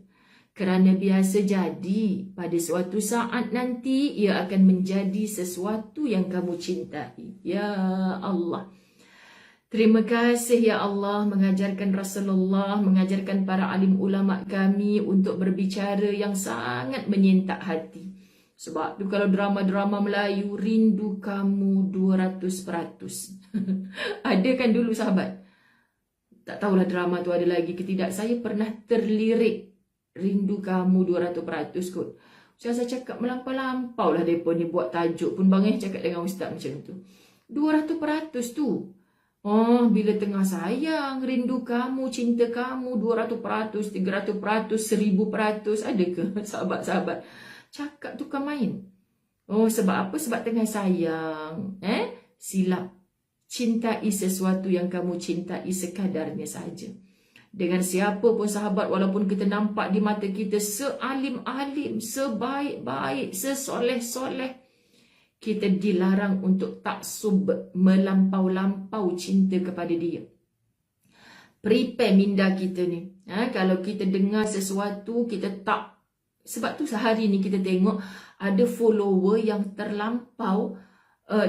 Kerana biasa jadi, pada suatu saat nanti ia akan menjadi sesuatu yang kamu cintai. Ya Allah. Terima kasih ya Allah mengajarkan Rasulullah, mengajarkan para alim ulama kami untuk berbicara yang sangat menyentak hati. Sebab tu kalau drama-drama Melayu, rindu kamu 200%. Ada kan dulu sahabat? Tak tahulah drama tu ada lagi ke tidak. Saya pernah terlirik rindu kamu 200% kot. Saya cakap melampau-lampau lah mereka ni buat tajuk pun. Bang cakap dengan ustaz macam tu. 200% tu. Oh, bila tengah sayang, rindu kamu, cinta kamu 200%, 300%, 1000%. Ada ke sahabat-sahabat? Cakap tu kan main. Oh, sebab apa? Sebab tengah sayang. Silap. Cintai sesuatu yang kamu cintai sekadarnya saja. Dengan siapa pun sahabat, walaupun kita nampak di mata kita sealim-alim, sebaik-baik, sesoleh-soleh, kita dilarang untuk taksub, melampau-lampau cinta kepada dia. Prepare minda kita ni. Kalau kita dengar sesuatu, kita tak. Sebab tu sehari ni kita tengok ada follower yang terlampau.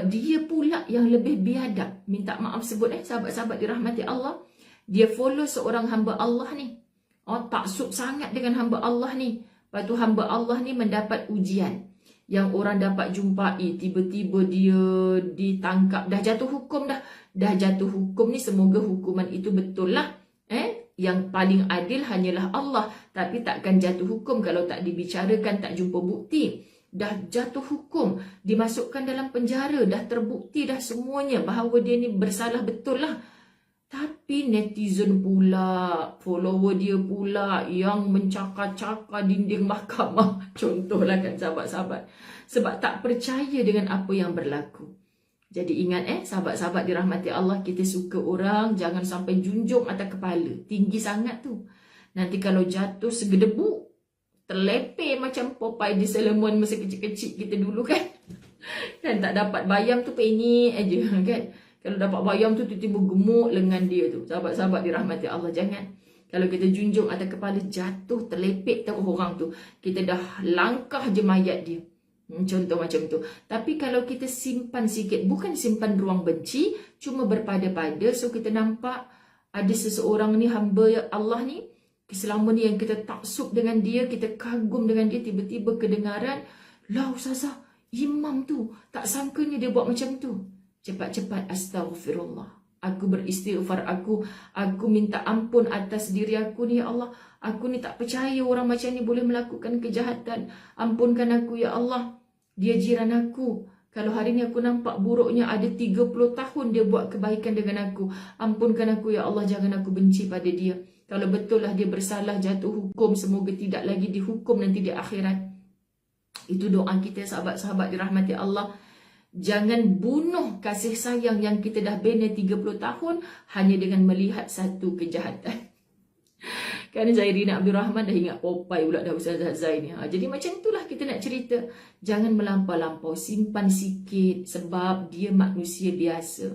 Dia pula yang lebih biadab. Minta maaf sebut sahabat-sahabat dirahmati Allah. Dia follow seorang hamba Allah ni. Taksub sangat dengan hamba Allah ni. Lepas tu hamba Allah ni mendapat ujian. Yang orang dapat jumpai, tiba-tiba dia ditangkap. Dah jatuh hukum dah. Dah jatuh hukum ni, semoga hukuman itu betul lah. Yang paling adil hanyalah Allah. Tapi takkan jatuh hukum kalau tak dibicarakan, tak jumpa bukti. Dah jatuh hukum, dimasukkan dalam penjara, dah terbukti dah semuanya bahawa dia ni bersalah betul lah. Tapi netizen pula, follower dia pula yang mencakar-cakar dinding mahkamah. Contohlah kan sahabat-sahabat. Sebab tak percaya dengan apa yang berlaku. Jadi ingat sahabat-sahabat dirahmati Allah, kita suka orang jangan sampai junjung atas kepala. Tinggi sangat tu. Nanti kalau jatuh segedebu, terlepeh macam Popeye di Solomon masa kecil-kecil kita dulu kan. Dan tak dapat bayam tu penyek aja kan. Kalau dapat bayam tu tiba-tiba gemuk lengan dia tu. Sahabat-sahabat dirahmati Allah, jangan. Kalau kita junjung atas kepala, jatuh terlepek tahu orang tu. Kita dah langkah je mayat dia. Contoh macam tu. Tapi kalau kita simpan sikit, bukan simpan ruang benci, cuma berpada-pada. So kita nampak ada seseorang ni, hamba Allah ni, selama ni yang kita taksub dengan dia, kita kagum dengan dia, tiba-tiba kedengaran, lah ustazah, imam tu, tak sangkanya dia buat macam tu. Cepat-cepat astaghfirullah. Aku beristighfar, aku minta ampun atas diri aku ni ya Allah. Aku ni tak percaya orang macam ni boleh melakukan kejahatan. Ampunkan aku ya Allah. Dia jiran aku. Kalau hari ni aku nampak buruknya, ada 30 tahun dia buat kebaikan dengan aku. Ampunkan aku ya Allah, jangan aku benci pada dia. Kalau betul lah dia bersalah, jatuh hukum, semoga tidak lagi dihukum nanti di akhirat. Itu doa kita sahabat-sahabat dirahmati Allah. Jangan bunuh kasih sayang yang kita dah bina 30 tahun hanya dengan melihat satu kejahatan. Kerana Zairina Abdul Rahman dah ingat Popeye pula dah Ustazah Zai ni. Jadi macam itulah kita nak cerita. Jangan melampau-lampau, simpan sikit sebab dia manusia biasa.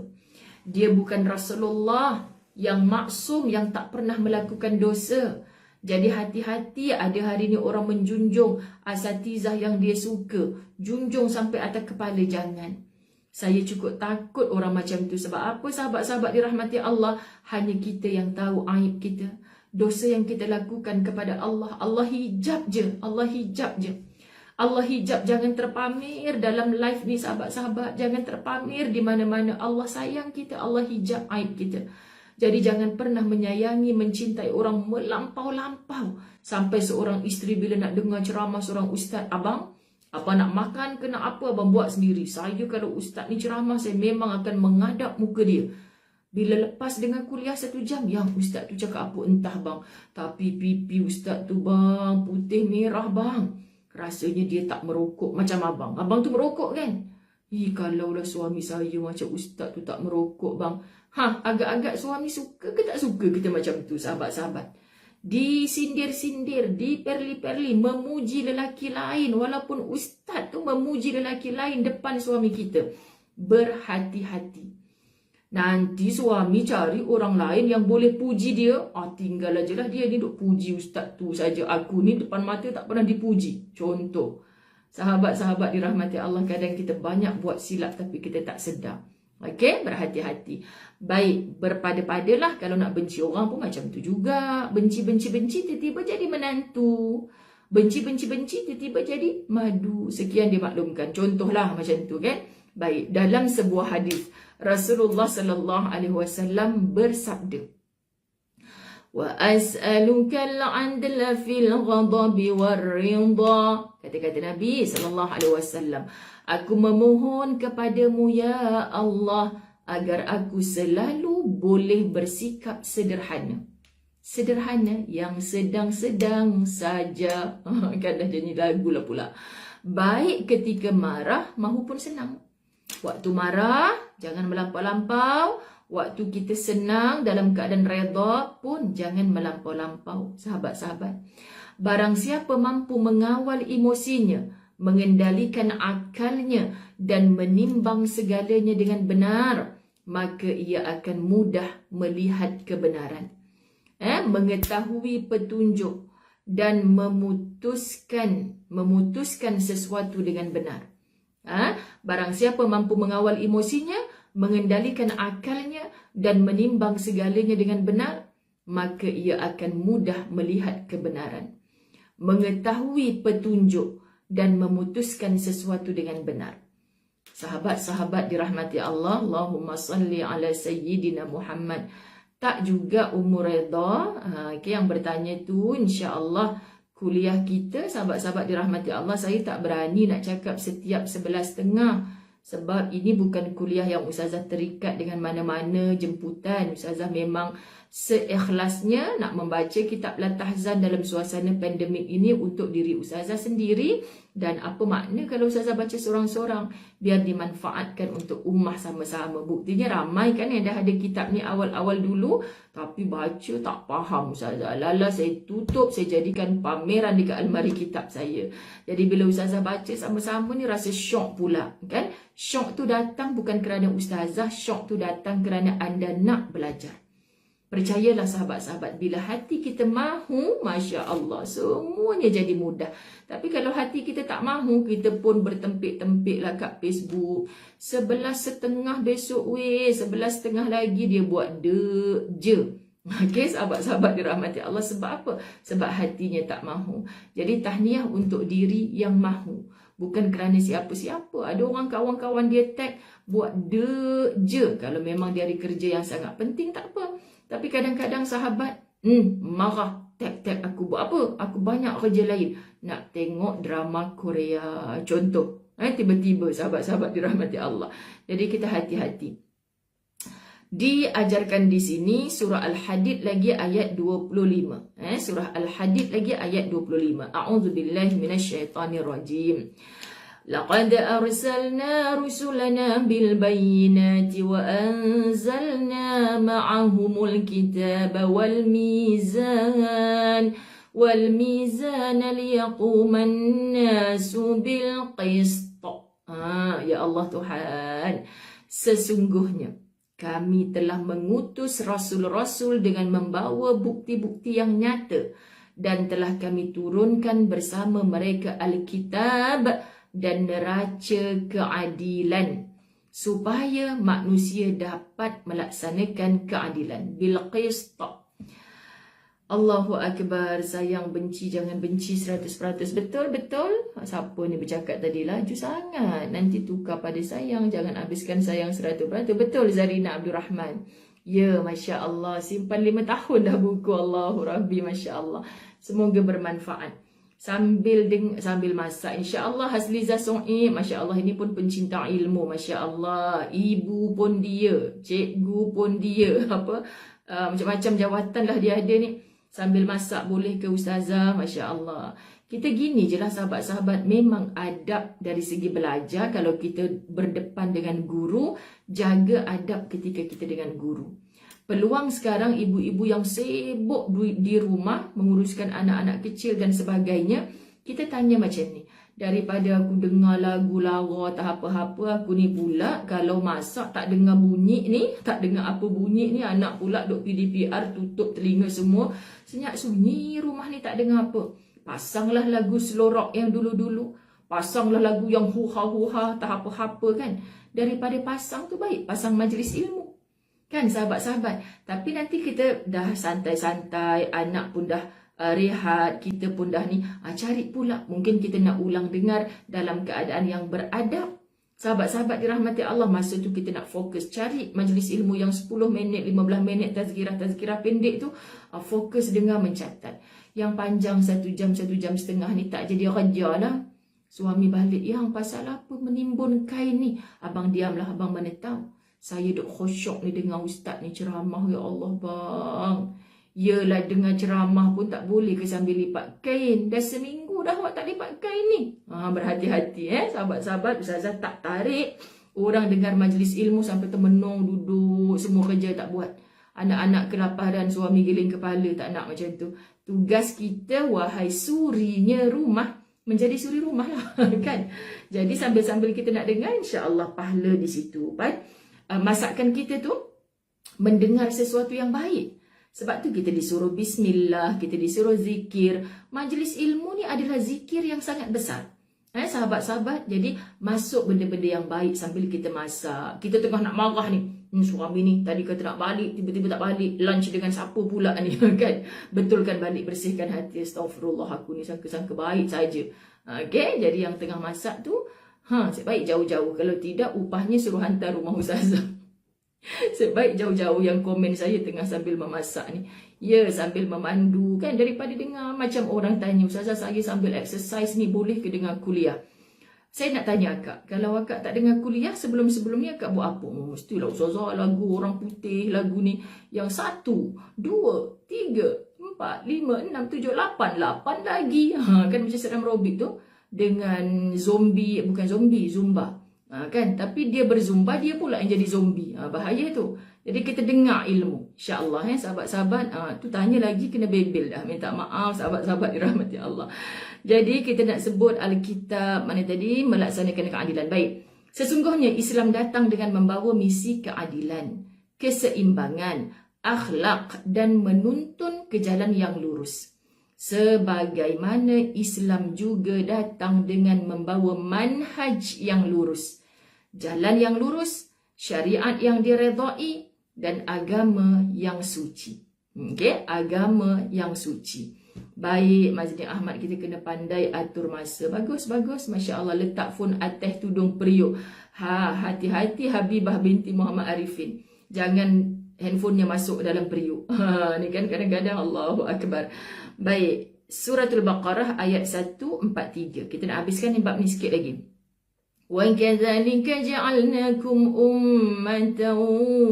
Dia bukan Rasulullah yang maksum, yang tak pernah melakukan dosa. Jadi hati-hati, ada hari ni orang menjunjung asatizah yang dia suka. Junjung sampai atas kepala, jangan. Saya cukup takut orang macam tu. Sebab apa sahabat-sahabat dirahmati Allah? Hanya kita yang tahu aib kita. Dosa yang kita lakukan kepada Allah. Allah hijab je. Allah hijab je. Allah hijab, jangan terpamer dalam live ni sahabat-sahabat. Jangan terpamer di mana-mana. Allah sayang kita, Allah hijab aib kita. Jadi jangan pernah menyayangi, mencintai orang melampau-lampau. Sampai seorang isteri bila nak dengar ceramah seorang ustaz, abang, apa nak makan ke nak apa, abang buat sendiri. Saya kalau ustaz ni ceramah, saya memang akan menghadap muka dia. Bila lepas dengan kuliah 1 jam, yang ustaz tu cakap apa entah bang. Tapi pipi ustaz tu bang, putih merah bang. Rasanya dia tak merokok macam abang. Abang tu merokok kan? Kalaulah suami saya macam ustaz tu tak merokok bang. Agak-agak suami suka ke tak suka kita macam tu sahabat-sahabat. Disindir-sindir, diperli-perli, memuji lelaki lain. Walaupun ustaz tu memuji lelaki lain depan suami kita. Berhati-hati. Nanti suami cari orang lain yang boleh puji dia. Tinggal aja lah dia ni duk puji ustaz tu saja. Aku ni depan mata tak pernah dipuji. Contoh. Sahabat-sahabat dirahmati Allah, kadang kita banyak buat silap tapi kita tak sedar. Okey, berhati-hati. Baik, berpada-padalah. Kalau nak benci orang pun macam tu juga. Benci-benci-benci tiba-tiba jadi menantu. Benci-benci-benci tiba-tiba jadi madu. Sekian dimaklumkan. Contohlah macam tu kan. Baik, dalam sebuah hadis Rasulullah sallallahu alaihi wasallam bersabda, "Wa as'aluka al-'adla fil ghadabi war-ridha." Kata-kata Nabi sallallahu alaihi wasallam, "Aku memohon kepadamu ya Allah agar aku selalu boleh bersikap sederhana." Sederhana yang sedang-sedang saja. Kan dah nyanyi lagu lah pula. Baik ketika marah maupun senang. Waktu marah, jangan melampau-lampau. Waktu kita senang dalam keadaan redha pun jangan melampau-lampau. Sahabat-sahabat, barang siapa mampu mengawal emosinya, mengendalikan akalnya dan menimbang segalanya dengan benar, maka ia akan mudah melihat kebenaran, mengetahui petunjuk dan memutuskan sesuatu dengan benar. Barang siapa mampu mengawal emosinya, mengendalikan akalnya dan menimbang segalanya dengan benar, maka ia akan mudah melihat kebenaran, mengetahui petunjuk dan memutuskan sesuatu dengan benar. Sahabat-sahabat dirahmati Allah, Allahumma salli ala Sayyidina Muhammad. Tak juga umur redha. Yang bertanya tu, insya-Allah kuliah kita, sahabat-sahabat dirahmati Allah, saya tak berani nak cakap setiap 11.30 sebab ini bukan kuliah yang Ustazah terikat dengan mana-mana jemputan. Ustazah memang seikhlasnya nak membaca kitab Latahzan dalam suasana pandemik ini untuk diri Ustazah sendiri. Dan apa makna kalau Ustazah baca seorang-seorang, biar dimanfaatkan untuk ummah sama-sama. Buktinya ramai kan yang dah ada kitab ni awal-awal dulu, tapi baca tak faham Ustazah. Lala saya tutup, saya jadikan pameran dekat almari kitab saya. Jadi bila Ustazah baca sama-sama ni rasa syok pula kan. Syok tu datang bukan kerana Ustazah, syok tu datang kerana anda nak belajar. Percayalah sahabat-sahabat, bila hati kita mahu, Masya Allah, semuanya jadi mudah. Tapi kalau hati kita tak mahu, kita pun bertempik-tempik lah kat Facebook. 11.30 besok 11.30 lagi dia buat je. Okay, sahabat-sahabat dirahmati Allah. Sebab apa? Sebab hatinya tak mahu. Jadi tahniah untuk diri yang mahu. Bukan kerana siapa-siapa. Ada orang kawan-kawan dia tag buat je. Kalau memang dia ada kerja yang sangat penting, tak apa. Tapi kadang-kadang sahabat marah, tag aku buat apa? Aku banyak kerja lain. Nak tengok drama Korea. Contoh. Tiba-tiba sahabat-sahabat dirahmati Allah. Jadi kita hati-hati. Diajarkan di sini surah Al-Hadid lagi ayat 25. Surah Al-Hadid lagi ayat 25. A'udzubillahi minasyaitonirrajim. لقد أرسلنا رسلنا بالبينات وأنزلنا معهم الكتاب والميزان ليقوم الناس بالقسط. Ya Allah Tuhan, sesungguhnya kami telah mengutus rasul-rasul dengan membawa bukti-bukti yang nyata dan telah kami turunkan bersama mereka Alkitab dan neraca keadilan supaya manusia dapat melaksanakan keadilan bil qist. Allahu Akbar. Sayang benci, jangan benci 100%. Betul. Siapa ni bercakap tadi? Laju sangat. Nanti tukar pada sayang. Jangan habiskan sayang 100%. Betul Zarina Abdul Rahman. Ya, Masya Allah. Simpan 5 tahun dah buku. Allahu Rabbi, Masya Allah. Semoga bermanfaat. Sambil masak, insya-Allah. Hasliza Song'i, masya-Allah, ini pun pencinta ilmu, masya-Allah. Ibu pun dia, cikgu pun dia, macam-macam jawatan lah dia ada ni. Sambil masak boleh ke ustazah, masya-Allah. Kita gini je lah sahabat-sahabat, memang adab dari segi belajar. Kalau kita berdepan dengan guru, jaga adab ketika kita dengan guru. Peluang sekarang ibu-ibu yang sibuk di rumah menguruskan anak-anak kecil dan sebagainya, kita tanya macam ni, Daripada aku dengar lagu lara tak apa-apa, aku ni pula kalau masak tak dengar bunyi ni, tak dengar apa bunyi ni, anak pula duk PDPR, tutup telinga semua, senyap sunyi rumah ni tak dengar apa. Pasanglah lagu slow rock yang dulu-dulu, pasanglah lagu yang huha-huha tak apa-apa kan. Daripada pasang tu baik pasang majlis ilmu. Kan sahabat-sahabat. Tapi nanti kita dah santai-santai, anak pun dah rehat, kita pun dah ni, cari pula. Mungkin kita nak ulang dengar dalam keadaan yang beradab. Sahabat-sahabat dirahmati Allah, masa tu kita nak fokus cari majlis ilmu yang 10 minit, 15 minit tazkirah pendek tu, fokus dengar mencatat. Yang panjang 1 jam, 1 jam setengah ni tak jadi kerja lah. Suami balik, yang pasal apa menimbun kain ni? Abang diamlah, abang mana tahu. Saya duk khusyuk ni dengar ustaz ni ceramah, ya Allah bang. Yelah, dengar ceramah pun tak boleh ke sambil lipat kain? Dah seminggu dah awak tak lipat kain ni. Berhati-hati sahabat-sahabat. Ustazah tak tarik orang dengar majlis ilmu sampai termenung, duduk, semua kerja tak buat. Anak-anak kelaparan, suami giling kepala, tak nak macam tu. Tugas kita, wahai surinya rumah, menjadi suri rumah lah kan. Jadi sambil-sambil kita nak dengar, insya-Allah pahala di situ. Masakan kita tu mendengar sesuatu yang baik. Sebab tu kita disuruh bismillah, kita disuruh zikir. Majlis ilmu ni adalah zikir yang sangat besar. Sahabat-sahabat, jadi masuk benda-benda yang baik sambil kita masak. Kita tengah nak marah ni. Suami ni tadi kata nak balik, tiba-tiba tak balik. Lunch dengan siapa pula ni kan? Betulkan balik, bersihkan hati. Astaghfirullah, aku ni sangka-sangka baik saja. Okay, jadi yang tengah masak tu, sebaik jauh-jauh. Kalau tidak, upahnya suruh hantar rumah ustazah. Sebaik jauh-jauh yang komen saya tengah sambil memasak ni. Ya, sambil memandu kan, daripada dengar macam orang tanya, ustazah saya sambil exercise ni boleh ke dengar kuliah? Saya nak tanya akak, kalau akak tak dengar kuliah sebelum-sebelum ni akak buat apa? Mestilah ustazah lagu orang putih, lagu ni yang 1, 2, 3, 4, 5, 6, 7, 8 lagi. Kan macam Seram Robik tu dengan zombie, bukan zombie, zumba. Kan, tapi dia berzumba, dia pula yang jadi zombie. Bahaya tu. Jadi kita dengar ilmu, insya-Allah sahabat-sahabat. Tu tanya lagi kena bebel dah. Minta maaf sahabat-sahabat dirahmati Allah. Jadi kita nak sebut Alkitab mana tadi, melaksanakan keadilan. Baik. Sesungguhnya Islam datang dengan membawa misi keadilan, keseimbangan, akhlak dan menuntun ke jalan yang lurus. Sebagaimana Islam juga datang dengan membawa manhaj yang lurus, jalan yang lurus, syariat yang diredai dan agama yang suci. Okey, agama yang suci. Baik, Mazni Ahmad, kita kena pandai atur masa. Bagus, Masya Allah, letak phone atas tudung periuk. Hati-hati Habibah binti Muhammad Arifin. Jangan handphonenya masuk dalam periuk. Ni kan kadang-kadang, Allahu Akbar. Baik, Suratul Baqarah ayat 143. Kita nak habiskan ni bab ni sikit lagi. Wa kadzalika ja'alnakum ummatan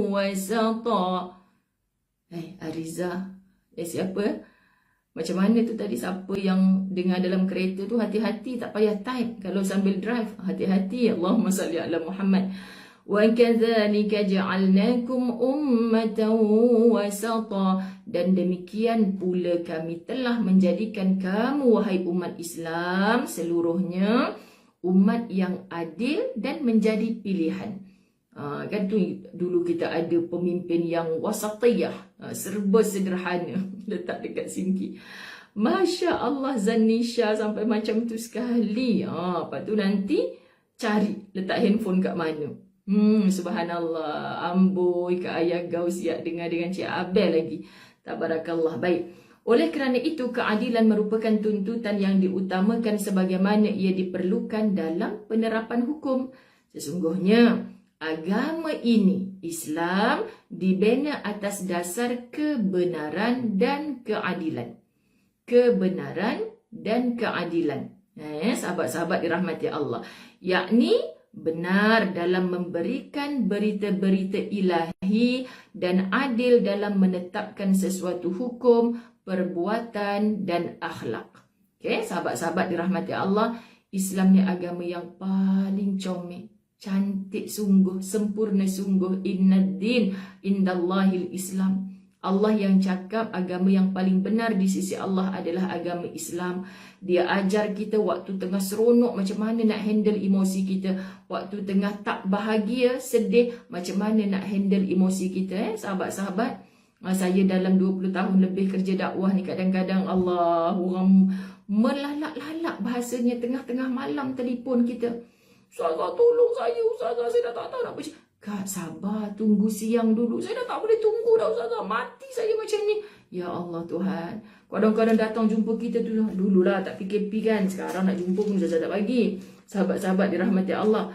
wasata. Ariza. Siapa? Macam mana tu tadi, siapa yang dengar dalam kereta tu, hati-hati, tak payah type. Kalau sambil drive, hati-hati. Allahumma salli ala Muhammad. وَكَذَلِكَ جَعَلْنَاكُمْ أُمَّةً وَسَطًا. Dan demikian pula kami telah menjadikan kamu, wahai umat Islam seluruhnya, umat yang adil dan menjadi pilihan. Kan tu dulu kita ada pemimpin yang wasatiyah, serba sederhana, letak dekat singki. Masya Allah, Zanisha sampai macam tu sekali. Lepas tu nanti cari letak handphone kat mana. Subhanallah, amboi ke ayah Gausiak dengar dengan Cik Abel lagi. Tabarakallah. Baik. Oleh kerana itu, keadilan merupakan tuntutan yang diutamakan sebagaimana ia diperlukan dalam penerapan hukum. Sesungguhnya, agama ini, Islam, dibina atas dasar kebenaran dan keadilan. Kebenaran dan keadilan. Sahabat-sahabat dirahmati Allah. Yakni, benar dalam memberikan berita-berita ilahi dan adil dalam menetapkan sesuatu hukum, perbuatan dan akhlak. Okay, sahabat-sahabat dirahmati Allah, Islam ni agama yang paling comel, cantik sungguh, sempurna sungguh. Innad din indallahil Islam. Allah yang cakap agama yang paling benar di sisi Allah adalah agama Islam. Dia ajar kita waktu tengah seronok macam mana nak handle emosi kita. Waktu tengah tak bahagia, sedih, macam mana nak handle emosi kita. Sahabat-sahabat, saya dalam 20 tahun lebih kerja dakwah ni, kadang-kadang Allah, orang melalak-lalak bahasanya tengah-tengah malam telefon kita. Ustazah tolong saya, Ustazah saya dah tak tahu nak baca. Kak sabar, tunggu siang dulu. Saya dah tak boleh tunggu dah Ustazah, mati saya macam ni. Ya Allah Tuhan, kadang-kadang datang jumpa kita tu dululah tak PKP kan, sekarang nak jumpa pun Ustazah tak bagi. Sahabat-sahabat dirahmati Allah,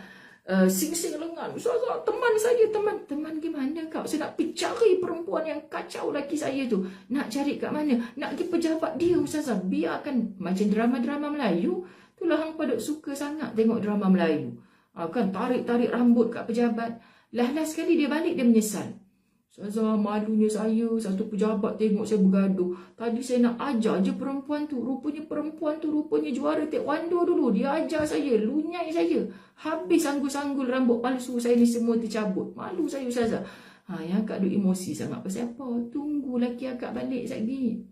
sing-sing lengan, Ustazah teman saya, teman gimana kau? Saya nak pergi cari perempuan yang kacau laki saya tu. Nak cari kat mana? Nak pergi pejabat dia Ustazah. Biarkan macam drama-drama Melayu. Itulah hang pada suka sangat tengok drama Melayu. Kan tarik-tarik rambut kat pejabat. Last sekali dia balik, dia menyesal. Ustazah, malunya saya, satu pejabat tengok saya bergaduh. Tadi saya nak ajar je perempuan tu. Perempuan tu rupanya juara taekwondo dulu. Dia ajar saya, lunyai saya. Habis sanggul-sanggul rambut palsu saya ni semua tercabut. Malu saya Ustazah. Yang akak duk emosi sangat. Pasal apa? Tunggu laki akak balik sekejap.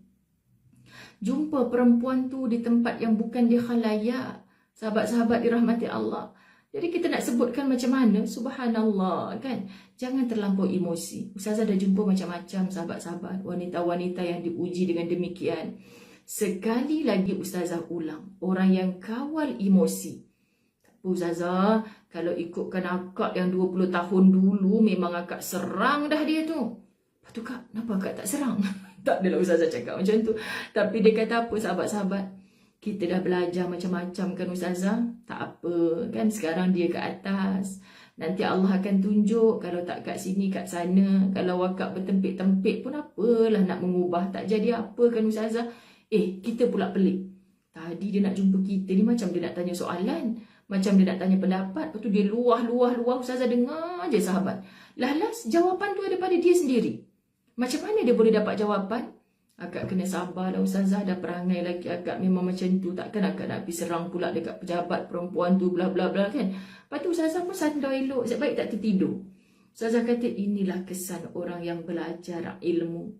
Jumpa perempuan tu di tempat yang bukan di khalayak. Sahabat-sahabat dirahmati Allah. Jadi kita nak sebutkan macam mana? Subhanallah kan. Jangan terlampau emosi. Ustazah dah jumpa macam-macam sahabat-sahabat. Wanita-wanita yang diuji dengan demikian. Sekali lagi Ustazah ulang. Orang yang kawal emosi. Ustazah, kalau ikutkan akak yang 20 tahun dulu, memang akak serang dah dia tu. Lepas tu kak, kenapa akak tak serang? Tak adalah Ustazah cakap macam tu. Tapi dia kata apa sahabat-sahabat? Kita dah belajar macam-macam kan Ustazah. Tak apa kan, sekarang dia kat atas. Nanti Allah akan tunjuk. Kalau tak kat sini, kat sana. Kalau akak bertempik-tempik pun apalah nak mengubah. Tak jadi apa kan Ustazah. Kita pula pelik. Tadi dia nak jumpa kita ni macam dia nak tanya soalan. Macam dia nak tanya pendapat. Lepas tu dia luah. Ustazah dengar je sahabat. Last jawapan tu ada pada dia sendiri. Macam mana dia boleh dapat jawapan? Akak kena sabar lah Ustazah. Dah perangai lagi akak memang macam tu. Takkan akak nak pergi serang pula dekat pejabat perempuan tu bla bla bla kan. Lepas tu Ustazah pun sandar elok. Sebab tak tertidur. Ustazah kata inilah kesan orang yang belajar ilmu.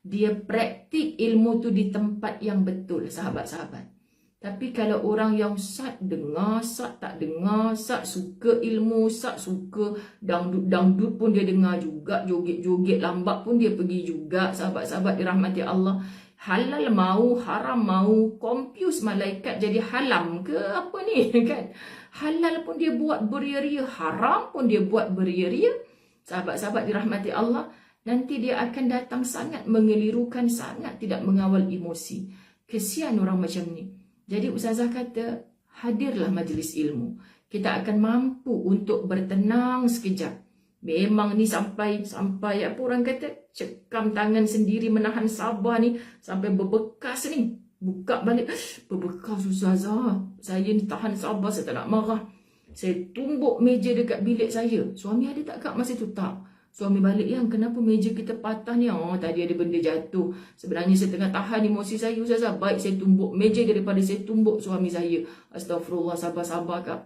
Dia praktik ilmu tu di tempat yang betul sahabat-sahabat. Tapi kalau orang yang sat dengar, sat tak dengar, sat suka ilmu, sat suka dangdut pun dia dengar juga, joget-joget lambat pun dia pergi juga, sahabat-sahabat dirahmati Allah. Halal mau, haram mau, confuse malaikat jadi halam ke apa ni kan. Halal pun dia buat beria-ria, haram pun dia buat beria-ria. Sahabat-sahabat dirahmati Allah, nanti dia akan datang sangat mengelirukan, sangat tidak mengawal emosi. Kesian orang macam ni. Jadi Ustazah kata, hadirlah majlis ilmu. Kita akan mampu untuk bertenang sekejap. Memang ni sampai apa orang kata, cekam tangan sendiri menahan sabar ni, sampai berbekas ni. Buka balik, berbekas Ustazah. Saya ni tahan sabar, saya tak nak marah. Saya tumbuk meja dekat bilik saya. Suami ada tak kak masa tu? Tak. Suami balik, yang kenapa meja kita patah ni? Tadi ada benda jatuh. Sebenarnya saya tengah tahan emosi saya Ustazah. Baik saya tumbuk meja daripada saya tumbuk suami saya. Astagfirullah, sabar-sabar kak.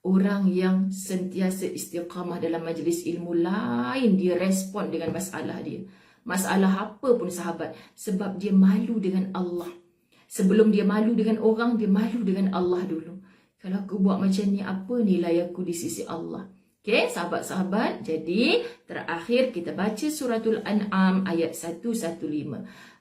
Orang yang sentiasa istiqamah dalam majlis ilmu lain, dia respon dengan masalah dia. Masalah apa pun sahabat. Sebab dia malu dengan Allah. Sebelum dia malu dengan orang, dia malu dengan Allah dulu. Kalau aku buat macam ni, apa nilai aku di sisi Allah? Okey, sahabat-sahabat. Jadi, terakhir kita baca suratul An'am ayat 115.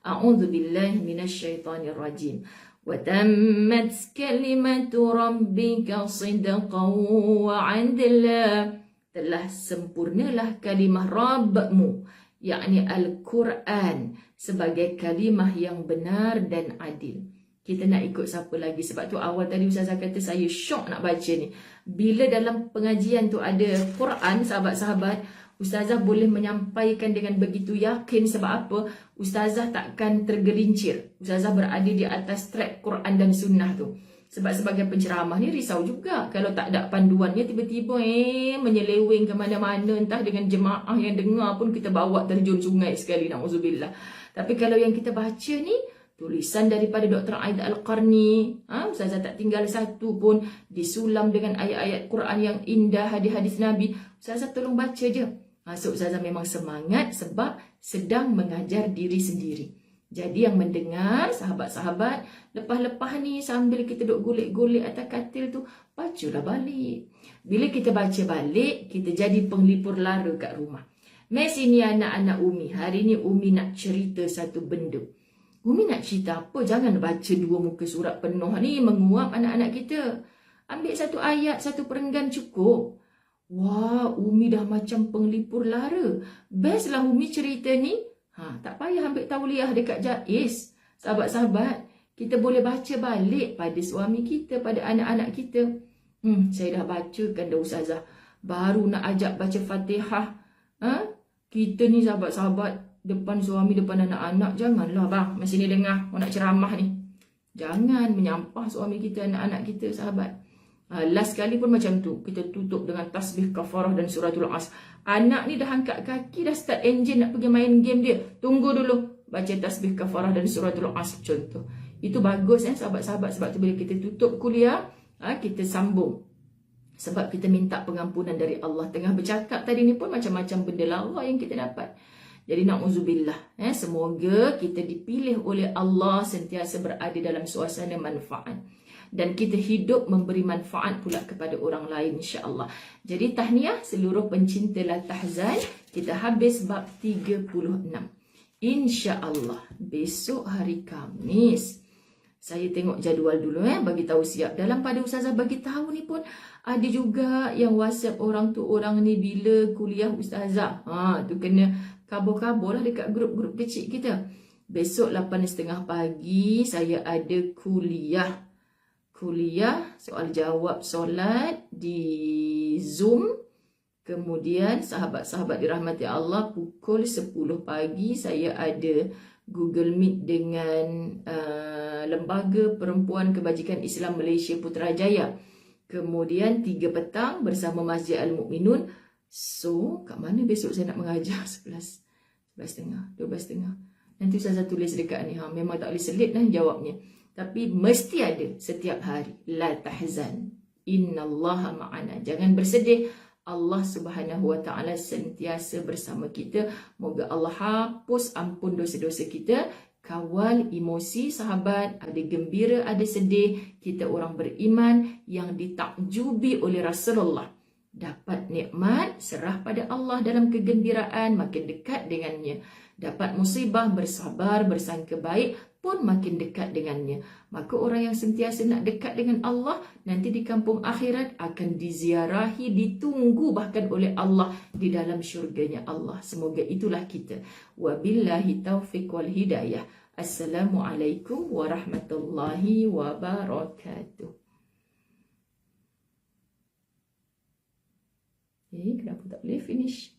A'udzubillahi minasyaitonirrajim. Wa tammat kalimatu rabbika sidqan wa 'adla. Telah sempurnalah kalimah Rabbmu, yakni Al-Quran, sebagai kalimah yang benar dan adil. Kita nak ikut siapa lagi? Sebab tu awal tadi Ustazah kata saya syok nak baca ni. Bila dalam pengajian tu ada Quran, sahabat-sahabat, Ustazah boleh menyampaikan dengan begitu yakin. Sebab apa? Ustazah takkan tergelincir. Ustazah berada di atas track Quran dan Sunnah tu. Sebab sebagai penceramah ni risau juga. Kalau tak ada panduannya, tiba-tiba menyeleweng ke mana-mana. Entah dengan jemaah yang dengar pun kita bawa terjun sungai sekali. Na'udzubillah. Tapi kalau yang kita baca ni, tulisan daripada Dr. Aida Al-Qarni, Ustazah tak tinggal satu pun, disulam dengan ayat-ayat Quran yang indah, hadis-hadis Nabi. Ustazah tolong baca je. Ustazah memang semangat sebab sedang mengajar diri sendiri. Jadi yang mendengar, sahabat-sahabat, lepas-lepas ni sambil kita duk golek-golek atas katil tu, bacalah balik. Bila kita baca balik, kita jadi penglipur lara kat rumah. Mes ini anak-anak Umi. Hari ni Umi nak cerita satu benda. Umi nak cerita apa? Jangan baca 2 muka surat penuh ni, menguap anak-anak kita. Ambil satu ayat, satu perenggan cukup. Wah, Umi dah macam penglipur lara. Bestlah Umi cerita ni. Tak payah ambil tauliah dekat Jaiz. Sahabat-sahabat, kita boleh baca balik pada suami kita, pada anak-anak kita. Saya dah bacakan dah Ustazah. Baru nak ajak baca Fatihah. Kita ni sahabat-sahabat, depan suami, depan anak-anak, janganlah bang, masih ni dengar, nak ceramah ni. Jangan menyampah suami kita, anak-anak kita, sahabat. Last kali pun macam tu. Kita tutup dengan tasbih kafarah dan suratul As. Anak ni dah angkat kaki, dah start engine nak pergi main game dia. Tunggu dulu, baca tasbih kafarah dan suratul As contoh. Itu bagus sahabat-sahabat. Sebab tu bila kita tutup kuliah, kita sambung. Sebab kita minta pengampunan dari Allah. Tengah bercakap tadi ni pun macam-macam benda lawa yang kita dapat. Jadi na'udzubillah. Semoga kita dipilih oleh Allah sentiasa berada dalam suasana manfaat. Dan kita hidup memberi manfaat pula kepada orang lain, insya-Allah. Jadi tahniah seluruh pencinta La Tahzan. Kita habis bab 36. Insya-Allah besok hari Khamis. Saya tengok jadual dulu bagi tahu siap. Dalam pada Ustazah bagi tahu ni pun ada juga yang WhatsApp orang tu orang ni bila kuliah Ustazah. Tu kena kabur-kabur lah dekat grup-grup kecil kita. Besok 8.30 pagi saya ada kuliah soal jawab solat di Zoom. Kemudian sahabat-sahabat dirahmati Allah, pukul 10 pagi saya ada Google Meet dengan Lembaga Perempuan Kebajikan Islam Malaysia Putrajaya. Kemudian 3 petang bersama Masjid Al-Mukminun. So, kat mana besok saya nak mengajar? 11.30, 12.30. Nanti saya tulis dekat ni. Memang tak boleh selit lah jawabnya. Tapi mesti ada setiap hari. La tahzan. Innallaha ma'ana. Jangan bersedih. Allah Subhanahu wa ta'ala sentiasa bersama kita. Moga Allah hapus ampun dosa-dosa kita. Kawal emosi sahabat. Ada gembira, ada sedih. Kita orang beriman yang ditakjubi oleh Rasulullah. Dapat nikmat, serah pada Allah dalam kegembiraan, makin dekat dengannya. Dapat musibah, bersabar, bersangka baik, pun makin dekat dengannya. Maka orang yang sentiasa nak dekat dengan Allah, nanti di kampung akhirat akan diziarahi, ditunggu bahkan oleh Allah di dalam syurganya Allah. Semoga itulah kita. Wabillahi taufiq wal hidayah. Assalamualaikum warahmatullahi wabarakatuh. Kenapa tak boleh finish?